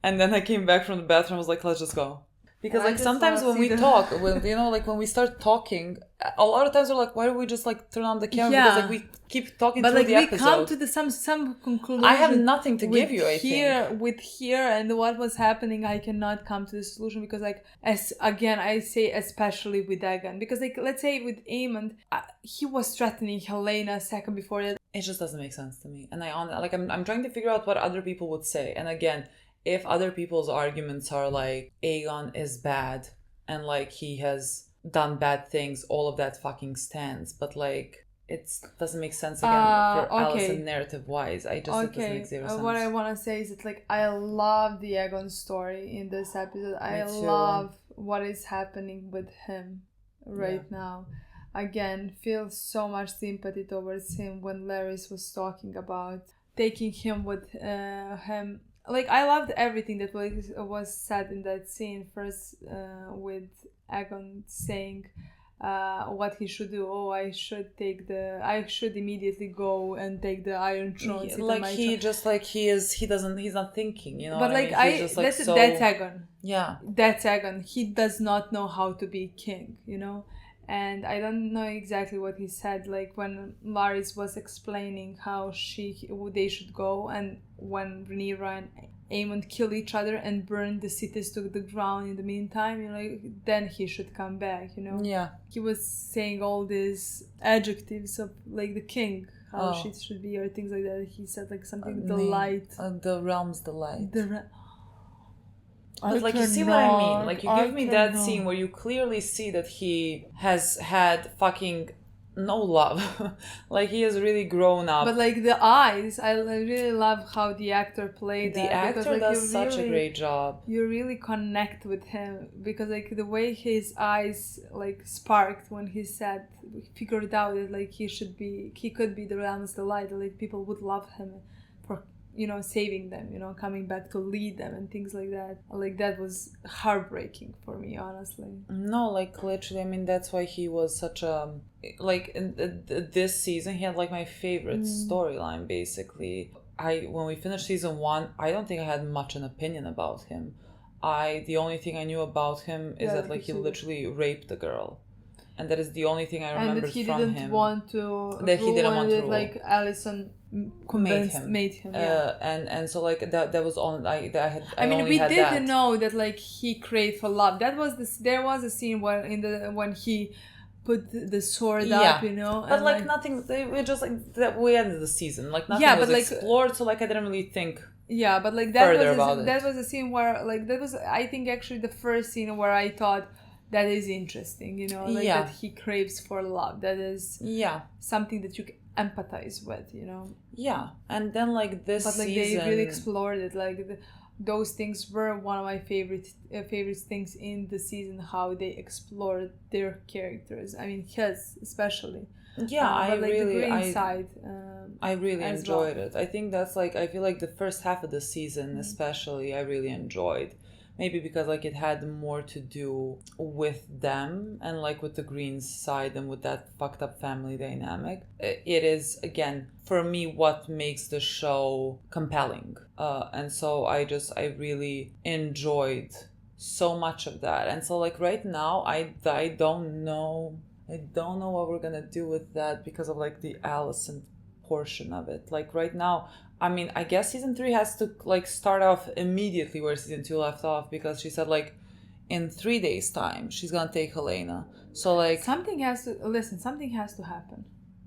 And then I came back from the bathroom. I was like, let's just go. Because like sometimes when we talk, when you know, like when we start talking, a lot of times we're like, why don't we just like turn on the camera? Yeah. Because like we keep talking through the episode. But like we come to the some conclusion. I have nothing to give you. I think with here and what was happening, I cannot come to the solution because like I say especially with Egan, because like let's say with Aemond, he was threatening Helena a second before that. It just doesn't make sense to me, and I'm trying to figure out what other people would say, and again. If other people's arguments are like Aegon is bad and like he has done bad things, all of that fucking stands. But like it doesn't make sense again for Alicent narrative wise. It doesn't make zero sense. What I want to say is that like I love the Aegon story in this episode. I love what is happening with him right now. Again, feel so much sympathy towards him when Larys was talking about taking him with him. Like, I loved everything that was said in that scene. First, with Aegon saying what he should do. Oh, I should immediately go and take the Iron Throne. He's not thinking, you know. But like, that's Aegon. Yeah. That's Aegon. He does not know how to be king, you know. And I don't know exactly what he said, like when Larys was explaining how they should go, and when Rhaenyra and Aemond kill each other and burn the cities to the ground in the meantime, you know, then he should come back, you know. Yeah. He was saying all these adjectives of like the king, how she should be, or things like that. He said like something delight. The realm's delight. But like you see what I mean? Like you give me that scene where you clearly see that he has had fucking no love. Like he has really grown up. But like the eyes, I really love how the actor played that. The actor does such a great job. You really connect with him because like the way his eyes like sparked when he figured out that like he could be the realm's delight. Like people would love him for, you know, saving them, you know, coming back to lead them and things like that. Like that was heartbreaking for me, honestly. No, like literally, I mean, that's why he was such a, like in this season, he had like my favorite storyline basically. When we finished season 1, I don't think I had much an opinion about him. The only thing I knew about him is that like he literally raped a girl. And that is the only thing I remembered from him. And that he didn't want to rule. Like Alicent made him. And so like that was all I had. We didn't know that like he craved for love. There was a scene when he put the sword up, you know. But like nothing. We just like that. We ended the season. Like nothing was explored. So like I didn't really think. Yeah, but like that was a scene where like that was, I think, actually the first scene where I thought that is interesting, you know, like that he craves for love. That is something that you can empathize with, you know. Yeah, and then like this season, but like they really explored it. Like those things were one of my favorite things in the season. How they explored their characters. I mean, his especially. Yeah, I really enjoyed it. I think that's like, I feel like the first half of the season, especially, I really enjoyed. Maybe because like it had more to do with them and like with the Greens side and with that fucked up family dynamic. It is, again, for me, what makes the show compelling. And so I really enjoyed so much of that. And so like right now, I don't know what we're gonna do with that because of like the Alicent portion of it. Like right now, I mean, I guess season 3 has to like start off immediately where season 2 left off, because she said like in 3 days time she's gonna take Helena. So like something has to happen.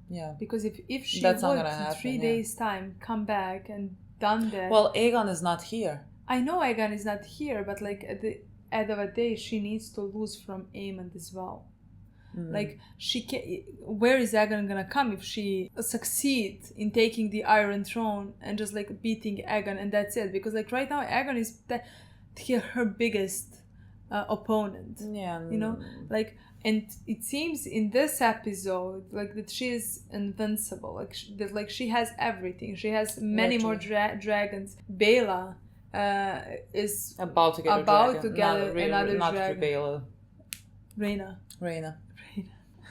Yeah. Because if she would in 3 days time come back and done that. Well, Aegon is not here. I know Aegon is not here, but like at the end of the day she needs to lose from Aemond as well. Like, where is Aegon gonna come if she succeeds in taking the Iron Throne and just like beating Aegon, and that's it? Because like right now Aegon is her biggest opponent. Yeah. You know, like, and it seems in this episode like that she is invincible. Like that, like she has everything. She has many more dragons. Bela is about to get another dragon. Bela. Rhaena.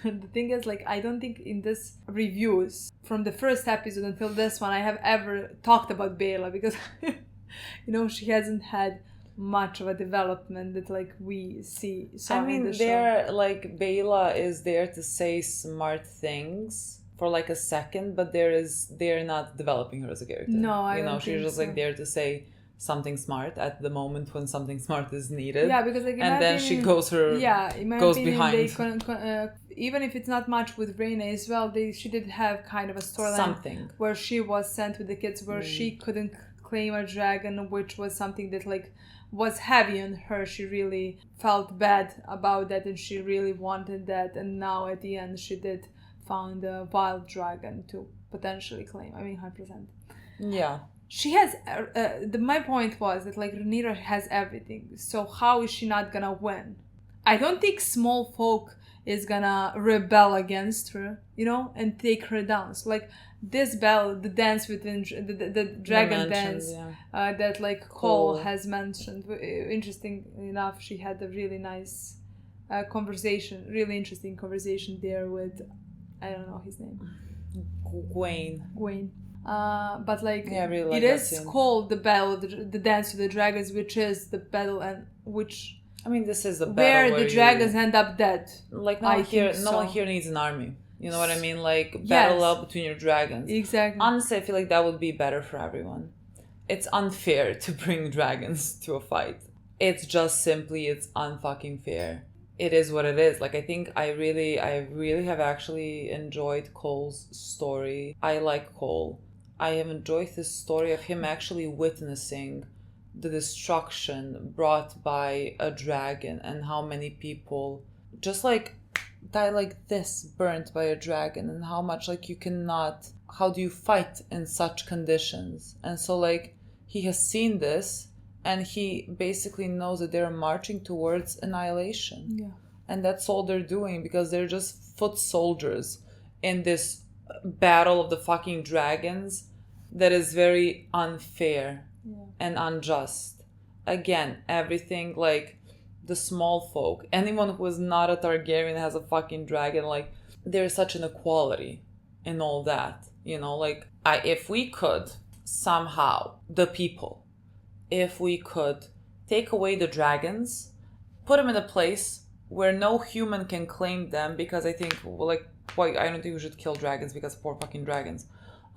The thing is, like, I don't think in this reviews from the first episode until this one I have ever talked about Bela, because you know, she hasn't had much of a development that like we saw in the show. They're like, Bela is there to say smart things for like a second, but they're not developing her as a character. No, I don't she's think just so. Like there to say something smart at the moment when something smart is needed. Yeah, because like, and then she goes behind. Even if it's not much with Rhaena as well, she did have kind of a storyline where she was sent with the kids, where she couldn't claim a dragon, which was something that like was heavy on her. She really felt bad about that, and she really wanted that. And now at the end, she did found a wild dragon to potentially claim. 100%. Yeah. She has my point was that like Rhaenyra has everything, so how is she not gonna win? I don't think small folk is gonna rebel against her, you know, and take her down. So like this the dance within the dragon dance that like Cole has mentioned. Interesting enough, she had a really nice really interesting conversation there with, I don't know his name, Gwaine. But like, really like it is called the battle, the dance of the dragons, which is the battle, and which this is the battle where the dragons end up dead. Like no one here needs an army. You know what I mean? Like battle up between your dragons. Exactly. Honestly, I feel like that would be better for everyone. It's unfair to bring dragons to a fight. It's just simply, it's unfucking fair. It is what it is. Like, I think I really have actually enjoyed Cole's story. I like Cole. I have enjoyed this story of him actually witnessing the destruction brought by a dragon, and how many people just like die like this, burnt by a dragon, and how much like how do you fight in such conditions? And so like he has seen this, and he basically knows that they're marching towards annihilation. Yeah. And that's all they're doing, because they're just foot soldiers in this battle of the fucking dragons that is very unfair and unjust. Again, everything like the small folk, anyone who is not a Targaryen has a fucking dragon, like there's such an equality in all that, you know. Like if we could somehow, the people, if we could take away the dragons, put them in a place where no human can claim them, because I think I don't think we should kill dragons, because poor fucking dragons.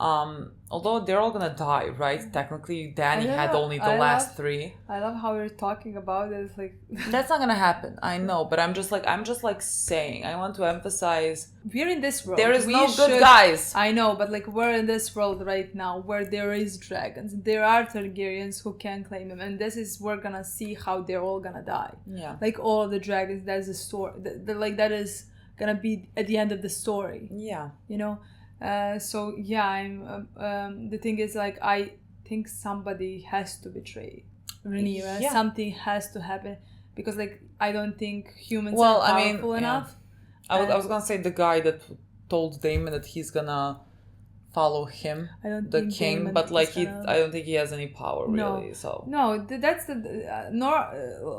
Although they're all gonna die, right? Technically, Dany had only the last 3. I love how you're talking about it. It's like that's not gonna happen. I know, but I'm just like saying. I want to emphasize we're in this world. There is no good guys. I know, but like we're in this world right now where there is dragons. There are Targaryens who can claim them, and this is we're gonna see how they're all gonna die. Yeah, like all the dragons. That's the story. That is gonna be at the end of the story. Yeah, you know. So yeah, I'm. The thing is, like, I think somebody has to betray Rhaenyra. Yeah. Something has to happen, because, like, I don't think humans are powerful enough. I was gonna say the guy that told Daemon that he's gonna follow him, the king, Daemon, but like I don't think he has any power really. So that's the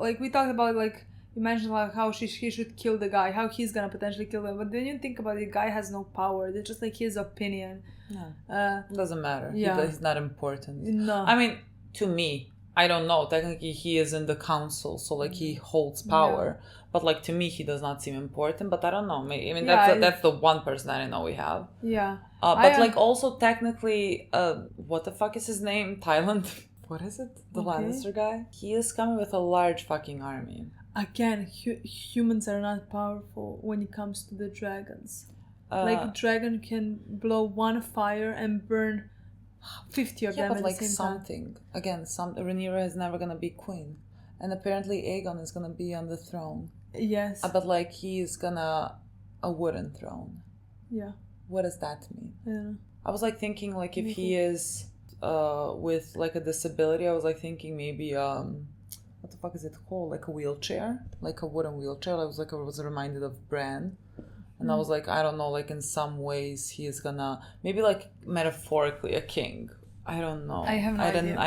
like we talked about, like. You mentioned like how he should kill the guy, how he's gonna potentially kill him. But then you think about it, the guy has no power. It's just like his opinion. Yeah. Doesn't matter. Yeah. He's not important. No. I mean, to me, I don't know. Technically, he is in the council, so like he holds power. Yeah. But like to me, he does not seem important. But I don't know. That's the one person I know we have. Yeah. But like also technically, what the fuck is his name? Thailand. What is it? The Lannister guy. He is coming with a large fucking army. Again, humans are not powerful when it comes to the dragons. Like a dragon can blow one fire and burn 50 of them at the same time. Again, Rhaenyra is never gonna be queen, and apparently Aegon is gonna be on the throne. Yes. But like he's gonna a wooden throne. Yeah. What does that mean? I don't know. I was like thinking like if he is with like a disability, I was like thinking maybe what the fuck is it called? Like a wheelchair, like a wooden wheelchair. I was reminded of Bran, and I was like, I don't know, like in some ways he is gonna maybe like metaphorically a king. I don't know. I have no idea.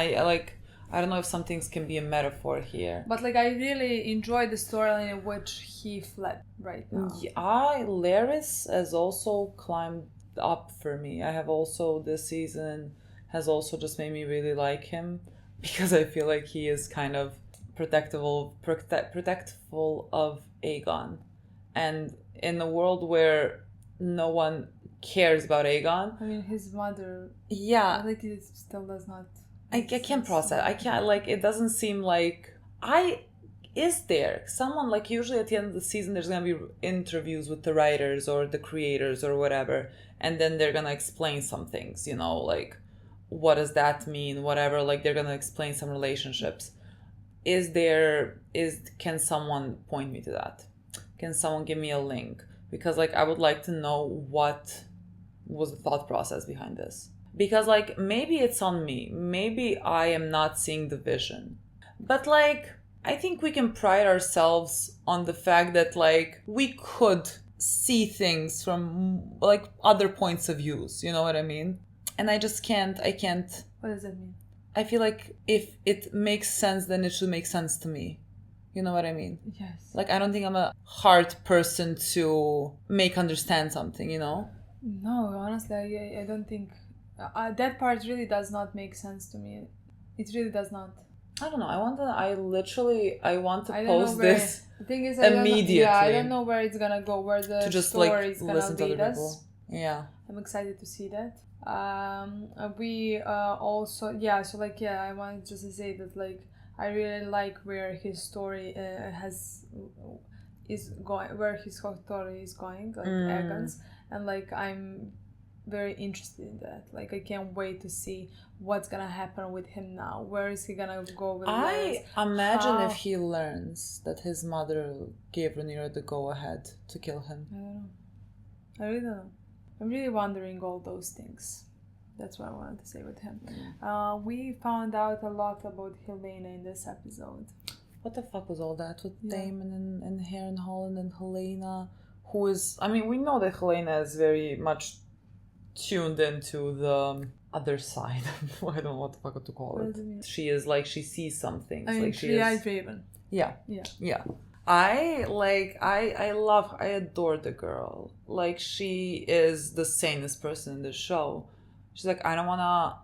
I don't know if some things can be a metaphor here. But like I really enjoy the storyline in which he fled right now. Laris has also climbed up for me. I have also this season has also just made me really like him because I feel like he is kind of protectful of Aegon, and in a world where no one cares about Aegon. I mean, his mother. Yeah, I think it still does not. I can't process. I can't like. It doesn't seem like Is there someone like usually at the end of the season there's gonna be interviews with the writers or the creators or whatever, and then they're gonna explain some things. You know, like what does that mean? Whatever. Like they're gonna explain some relationships. Can someone point me to that? Can someone give me a link? Because like I would like to know what was the thought process behind this. Because like maybe it's on me. Maybe I am not seeing the vision. But like I think we can pride ourselves on the fact that like we could see things from like other points of views, you know what I mean? And I can't. What does that mean? I feel like if it makes sense, then it should make sense to me. You know what I mean? Yes. Like, I don't think I'm a hard person to make understand something, you know? No, honestly, I don't think... that part really does not make sense to me. It really does not. I don't know. I want to post this the thing is, immediately. I don't know where it's gonna go, where the story is gonna lead us. Yeah. I'm excited to see that. We also I wanted just to say that like I really like where his story is going, like Aegon's, and like I'm very interested in that. Like I can't wait to see what's gonna happen with him now. Where is he gonna go with I imagine if he learns that his mother gave Rhaenyra the go-ahead to kill him. I don't know. I really don't know. I'm really wondering all those things. That's what I wanted to say with him. We found out a lot about Helena in this episode. What the fuck was all that with Daemon and Harrenhal and Helena? Who is... I mean, we know that Helena is very much tuned into the other side. I don't know what the fuck to call it. She is like, she sees some things. I mean, like she is Raven. Yeah. I love her. I adore the girl. Like, she is the sanest person in the show. She's like, I don't want to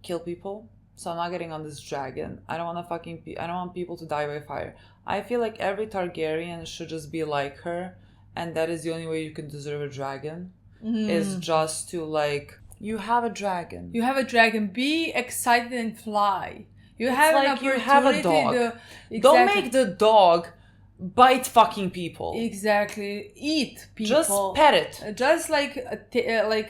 kill people, so I'm not getting on this dragon. I don't want people to die by fire. I feel like every Targaryen should just be like her, and that is the only way you can deserve a dragon, is just to, like, you have a dragon. You have a dragon. Be excited and fly. You have an opportunity. You have a dog. Don't make the dog bite fucking people. Exactly. Eat people. Just pet it. Just like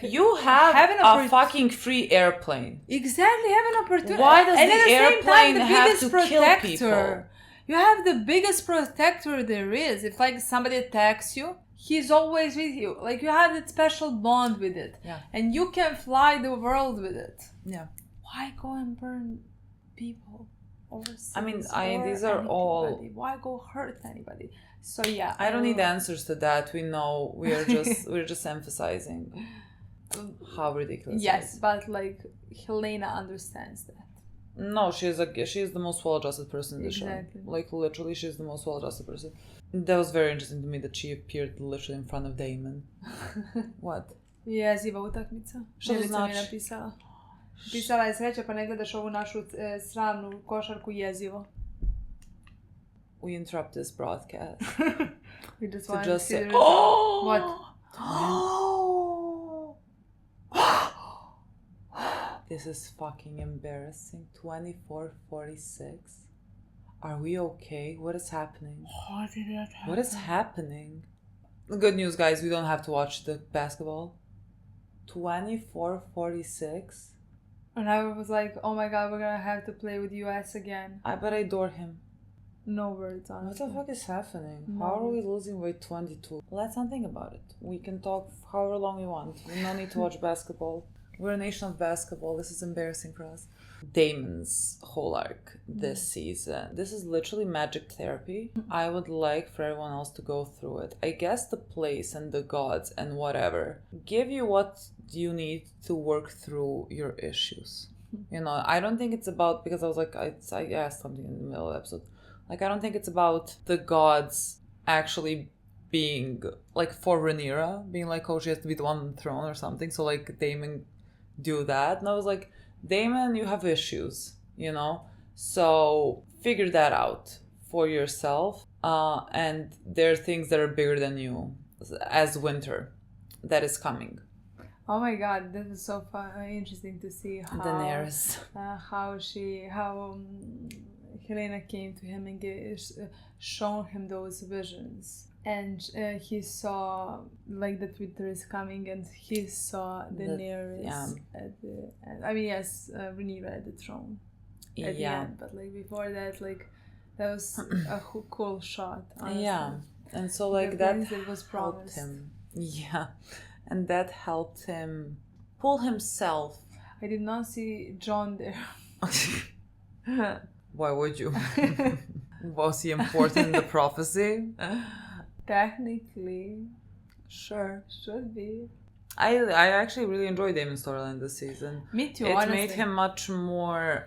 you have a fucking free airplane. Exactly. Have an opportunity. Why does the airplane have to kill people? You have the biggest protector there is. If like somebody attacks you, he's always with you. Like you have that special bond with it. Yeah. And you can fly the world with it. Yeah. Why go and burn people? I mean, these are all... Why go hurt anybody? So yeah. I don't need answers to that. We know. We're just emphasizing how ridiculous it is. Yes, but like Helena understands that. No, she is the most well-adjusted person in the show. Like literally, she's the most well-adjusted person. That was very interesting to me that she appeared literally in front of Daemon. What? Jeziva utakmica. Što to znači? Mi je napisala. Pisala je sreća pa ne gledaš ovu našu sramnu košarku jezivo. We interrupt this broadcast. We just want to say, What? This is fucking embarrassing. 24:46. Are we okay? What is happening? How did that happen? What is happening? Good news, guys. We don't have to watch the basketball. 24:46. And I was like, oh my god, we're gonna have to play with US again. But I adore him. No words, honestly. What the fuck is happening? No. How are we losing by 22? Let's not think about it. We can talk however long we want. We don't need to watch basketball. We're a nation of basketball. This is embarrassing for us. Damon's whole arc this season. This is literally magic therapy. I would like for everyone else to go through it. I guess the place and the gods and whatever give you what you need to work through your issues. You know, I don't think it's about, because I was like, I asked something in the middle of the episode. Like, I don't think it's about the gods actually being, like, for Rhaenyra, being like, oh, she has to be the one on the throne or something. So, like, Daemon do that. And I was like, Daemon, you have issues, you know? So, figure that out for yourself. And there are things that are bigger than you as winter that is coming. Oh my god, this is so fun, interesting to see how Daenerys. how Helena came to him and shown him those visions, and he saw like that winter is coming, and he saw Daenerys Rhaenyra at the throne at the end, but like before that, like that was a cool shot. Honestly. Yeah, and so like that was helped him. Yeah. And that helped him pull himself. I did not see Jon there. Why would you? Was he important in the prophecy? Technically. Sure. Should be. I actually really enjoyed Daemon's storyline this season. Me too, It honestly. made him much more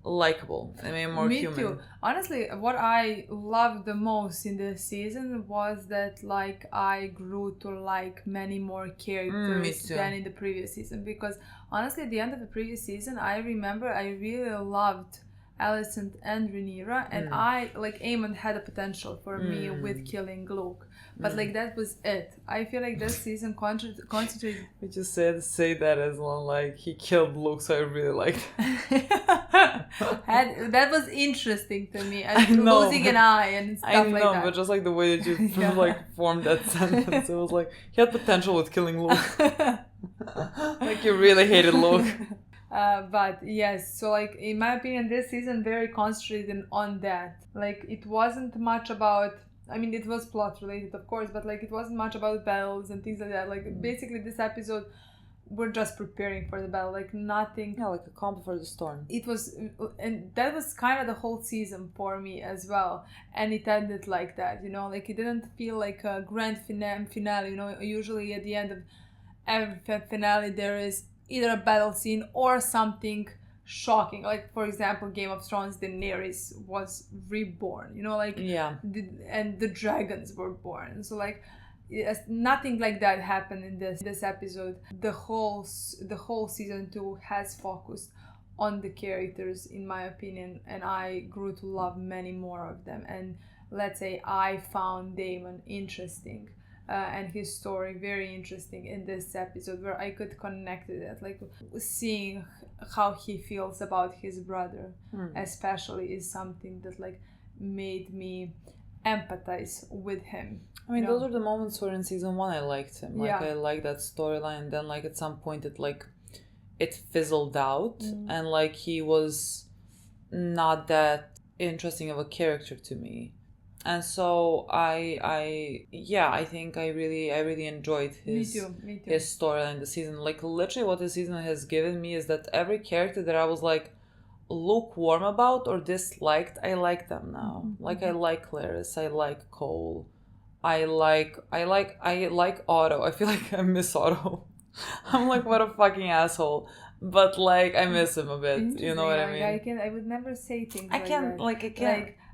likable. It made him more human. Me too. Honestly, what I loved the most in this season was that like I grew to like many more characters than in the previous season, because honestly at the end of the previous season I remember I really loved Alicent and Rhaenyra, and I like Aemon had a potential for me with killing Luke, but like that was it. I feel like this season concentrated. We just say that as one, like he killed Luke, so I really liked that was interesting to me, and losing an eye and stuff like that. I know, but just like the way that you like formed that sentence, it was like he had potential with killing Luke. Like you really hated Luke. But yes, so like in my opinion this season very concentrated on that. Like it wasn't much about, I mean it was plot related of course, but like it wasn't much about battles and things like that. Like basically this episode we're just preparing for the battle, like nothing. Yeah, like a calm before the storm. It was, and that was kind of the whole season for me as well, and it ended like that, you know, like it didn't feel like a grand finale, you know. Usually at the end of every finale there is either a battle scene or something shocking, like for example Game of Thrones, Daenerys was reborn, you know, like and the dragons were born. So like nothing like that happened in this episode. The whole season 2 has focused on the characters in my opinion, and I grew to love many more of them. And let's say I found Daemon interesting and his story very interesting in this episode, where I could connect with it, like seeing how he feels about his brother especially is something that like made me empathize with him. I mean, those are the moments where in season 1 I liked him, like I liked that storyline, and then like at some point it fizzled out, and like he was not that interesting of a character to me. And so I think I really enjoyed his storyline this season. Like literally what this season has given me is that every character that I was like lukewarm about or disliked, I like them now. Like I like Clarice, I like Cole, I like Otto. I feel like I miss Otto. I'm like, what a fucking asshole. But like I miss him a bit. You know what I mean? I would never say things I can't.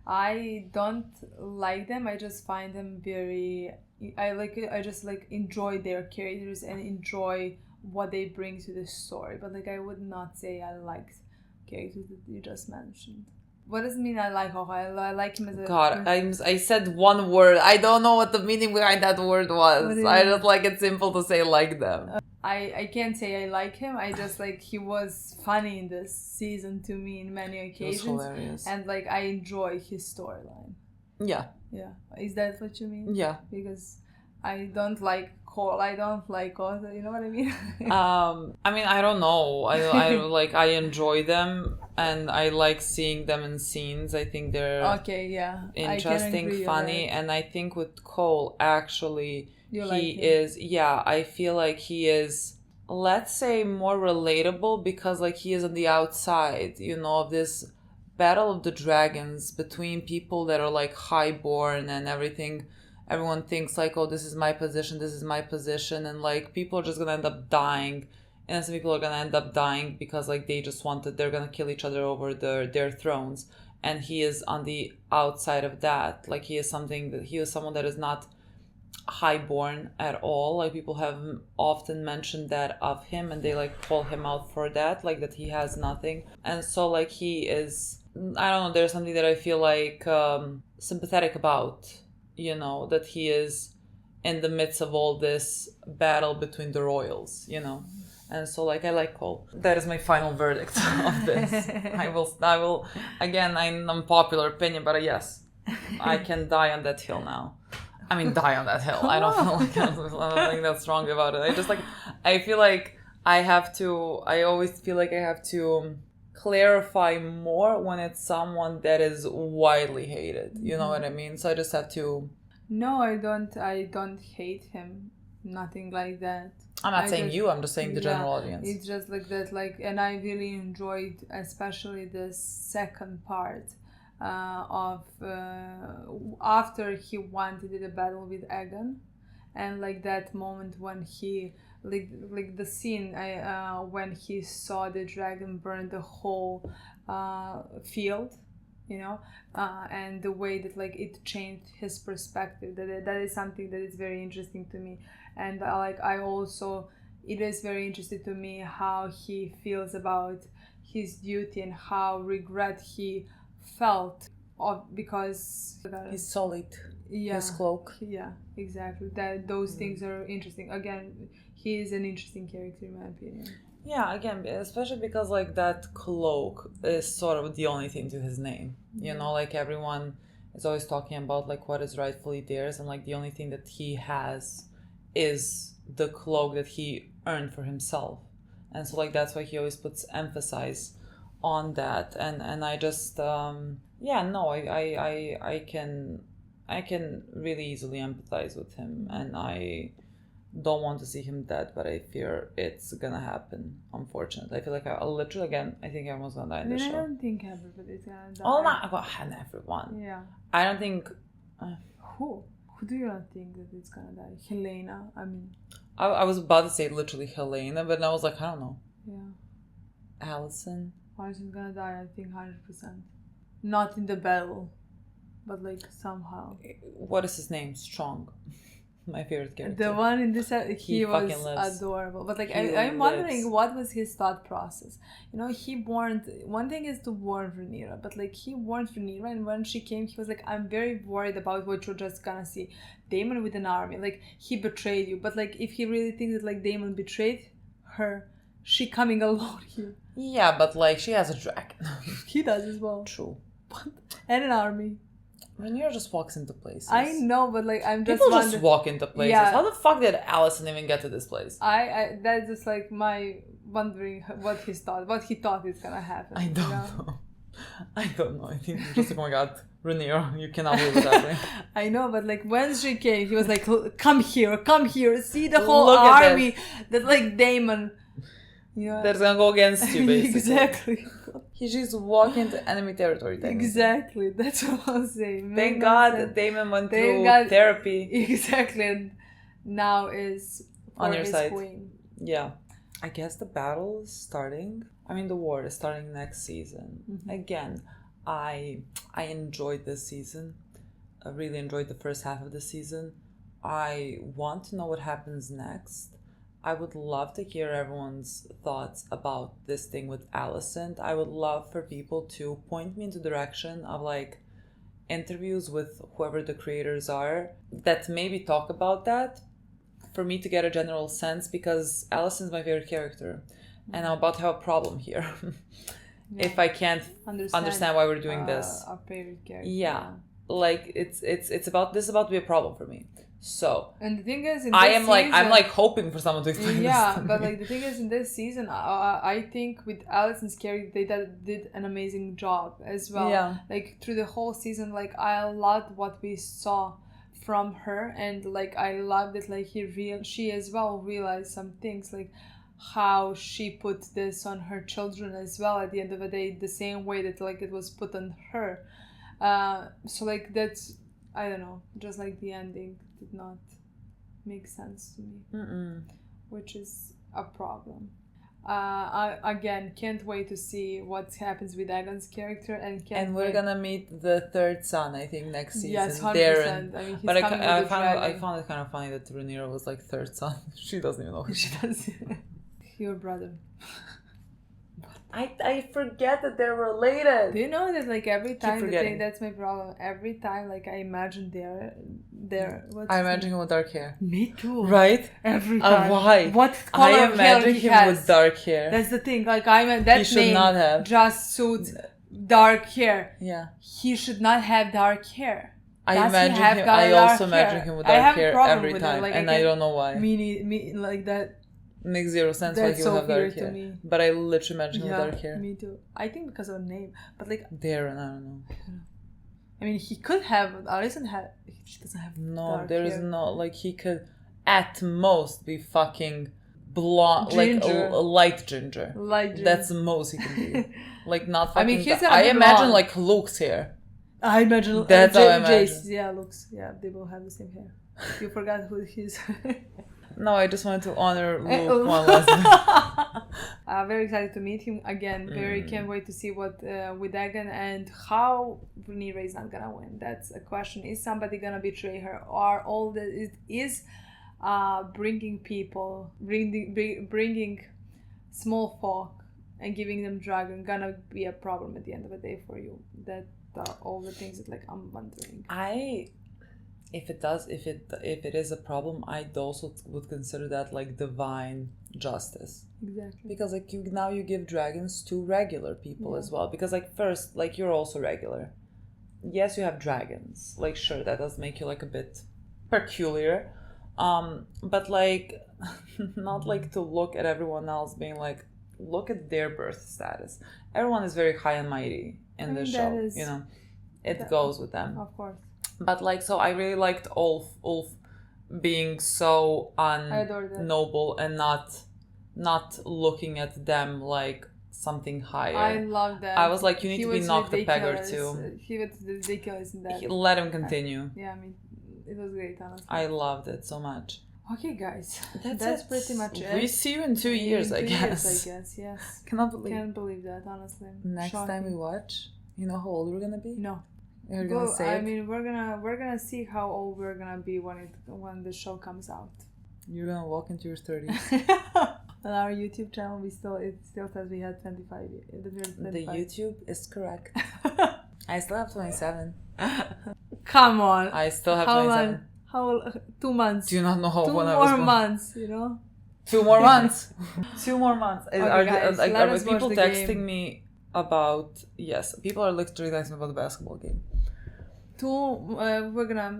I don't like them. I just find them very. I just like enjoy their characters and enjoy what they bring to the story. But like I would not say I liked characters that you just mentioned. What does it mean I like Hoho? I like him as a... God, I said one word. I don't know what the meaning behind that word was. I just like it's simple to say like them. I can't say I like him. I just like he was funny in this season to me in many occasions. He was hilarious. And like I enjoy his storyline. Yeah. Yeah. Is that what you mean? Yeah. Because I don't like Cole. I don't like Otto. You know what I mean? I mean, I don't know. I enjoy them, and I like seeing them in scenes. I think they're interesting, funny, and I think with Cole, actually, I feel like he is, let's say, more relatable because like he is on the outside, of this battle of the dragons between people that are like highborn and everything. Everyone thinks like, oh, this is my position, and like people are just gonna end up dying. Innocent people are gonna end up dying because like they're gonna kill each other over their thrones. And he is on the outside of that. Like he is someone that is not highborn at all. Like people have often mentioned that of him, and they like call him out for that, like that he has nothing. And so like he is, I don't know, there's something that I feel like sympathetic about. That he is in the midst of all this battle between the royals, And so, like, I like Cole. That is my final verdict of this. I will, again, an unpopular opinion, but yes, I can die on that hill now. I mean, die on that hill. I don't think that's wrong about it. I feel like I always feel like I have to clarify more when it's someone that is widely hated. You know what I mean? So I just have to... No, I don't hate him. Nothing like that. I'm not saying you, I'm just saying the general audience. It's just like that, and I really enjoyed especially the second part of after he won to do the battle with Aegon, and like that moment when he like the scene when he saw the dragon burn the whole field, and the way that like it changed his perspective. That is something that is very interesting to me, and it is very interesting to me how he feels about his duty and how regret he felt because he's solid. His cloak. Yeah, exactly. Those things are interesting. Again, he is an interesting character in my opinion. Yeah, again, especially because like that cloak is sort of the only thing to his name. Like everyone is always talking about like what is rightfully theirs, and like the only thing that he has is the cloak that he earned for himself. And so like that's why he always puts emphasis on that. And I just I can really easily empathize with him, and I don't want to see him dead, but I fear it's gonna happen, unfortunately. I feel like I think everyone's gonna die in the show. I don't think everybody's gonna die. Oh, not everyone. Yeah. I don't think... Who do you not think that it's gonna die? Helena, I mean... I was about to say literally Helena, but I was like, I don't know. Yeah. Alicent's gonna die, I think 100%. Not in the battle, but like somehow. What is his name? Strong. My favorite character. The one in this, he was adorable. But like, I'm wondering what was his thought process. He warned. One thing is to warn Rhaenyra, but like he warned Rhaenyra, and when she came, he was like, "I'm very worried about what you're just gonna see, Daemon with an army. Like he betrayed you. But like, if he really thinks that like Daemon betrayed her, she coming alone here. Yeah, but like she has a dragon. He does as well. True. And an army. Rhaenyra just walks into places. I know, but like I'm just people just walk into places. Yeah. How the fuck did Alicent even get to this place? That's just like my wondering what he thought is gonna happen. I don't know. I think just like, oh my god, Rhaenyra, you cannot believe what's happening. I know, but like when she came, he was like, come here, see the whole army that like Daemon. That's gonna go against you, basically. Exactly. He just walked into enemy territory. Exactly, that's what I was saying. Thank God that Daemon went through therapy. Exactly, and now is on your side. Queen. Yeah. I guess the battle is starting. I mean, the war is starting next season. Mm-hmm. Again, I enjoyed this season. I really enjoyed the first half of the season. I want to know what happens next. I would love to hear everyone's thoughts about this thing with Alicent. I would love for people to point me into the direction of like interviews with whoever the creators are that maybe talk about that, for me to get a general sense, because Alicent's my favorite character, and I'm about to have a problem here. Yeah. If I can't understand why we're doing this. Our favorite character. Yeah. Like it's about to be a problem for me. So, and the thing is, I'm like hoping for someone to explain yeah, this to but me. like the thing is, in this season, I think with Alison's character, they did an amazing job as well. Yeah. Like through the whole season, like I loved what we saw from her, and like I loved it. Like she as well realized some things, like how she put this on her children as well. At the end of the day, the same way that like it was put on her. So like that's, I don't know, just like the ending did not make sense to me, which is a problem. I again can't wait to see what happens with Egon's character, and we're gonna meet the third son, I think, next season. Yes, 100%. Darren. I mean, he's but I found found it kind of funny that Rhaenyra was like third son. She doesn't even know who she does. Your brother. I forget that they're related. Do you know that like every time that's my problem. Every time like I imagine they're I imagine him with dark hair. Me too. Right? Every time. Why? What color I of hair imagine he him has. with dark hair. That's the thing. Like that he should name not have. just suits dark hair. Yeah. He should not have dark hair. I also imagine him with dark hair every time, and I don't know why. Me like that. Makes zero sense why he would have dark hair. Me. But I literally imagine him with dark hair. Me too. I think because of the name. But like Darren, I don't know. I mean, he could have. Alison had. She doesn't have. No, there is no, like, he could at most be fucking blonde, ginger. like light ginger. Light ginger. That's the most he can be. Like not fucking. I mean, he's I imagine like Luke's hair. I imagine. That's how I imagine. Jace, yeah, Luke's. Yeah, they both have the same hair. You forgot who he's. No, I just wanted to honor Luke one last time. I'm very excited to meet him again. Can't wait to see what with Egon and how Rhaenyra is not gonna win. That's a question. Is somebody gonna betray her, or all that is bringing small folk and giving them dragon gonna be a problem at the end of the day for you? That are all the things that like I'm wondering. If it is a problem, I also would consider that like divine justice. Exactly. Because like you give dragons to regular people as well. Because like first, like you're also regular. Yes, you have dragons. Like sure, that does make you like a bit peculiar. But like not like to look at everyone else being like, look at their birth status. Everyone is very high and mighty in this show. You know, it goes with them. Of course. But like, so I really liked Ulf being so noble and not looking at them like something higher. I love that. I was like, you need to be knocked a peg or two. He was ridiculous in that. Let him continue. Yeah, I mean, it was great, honestly. I loved it so much. Okay, guys, that's pretty much it. We see you in 2 years, I guess. Yes. Can't believe that, honestly. Next time we watch, you know how old we're gonna be? No. You're gonna say I mean, we're gonna see how old we're gonna be when the show comes out. You're gonna walk into your 30s. On our YouTube channel, it still says we had 25. The YouTube is correct. I still have 27. Come on. I still have 27. How 2 months? Do you not know how when I was born? 2 more months, you know. 2 more months. 2 more months. Okay, guys, are people texting me about? Yes, people are literally texting me about the basketball game. We're gonna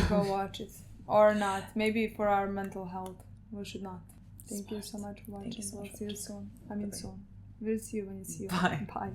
go watch it or not. Maybe for our mental health, we should not. Thank you so much for watching. We'll see you soon. Soon. We'll see you when you see you. Bye. Bye.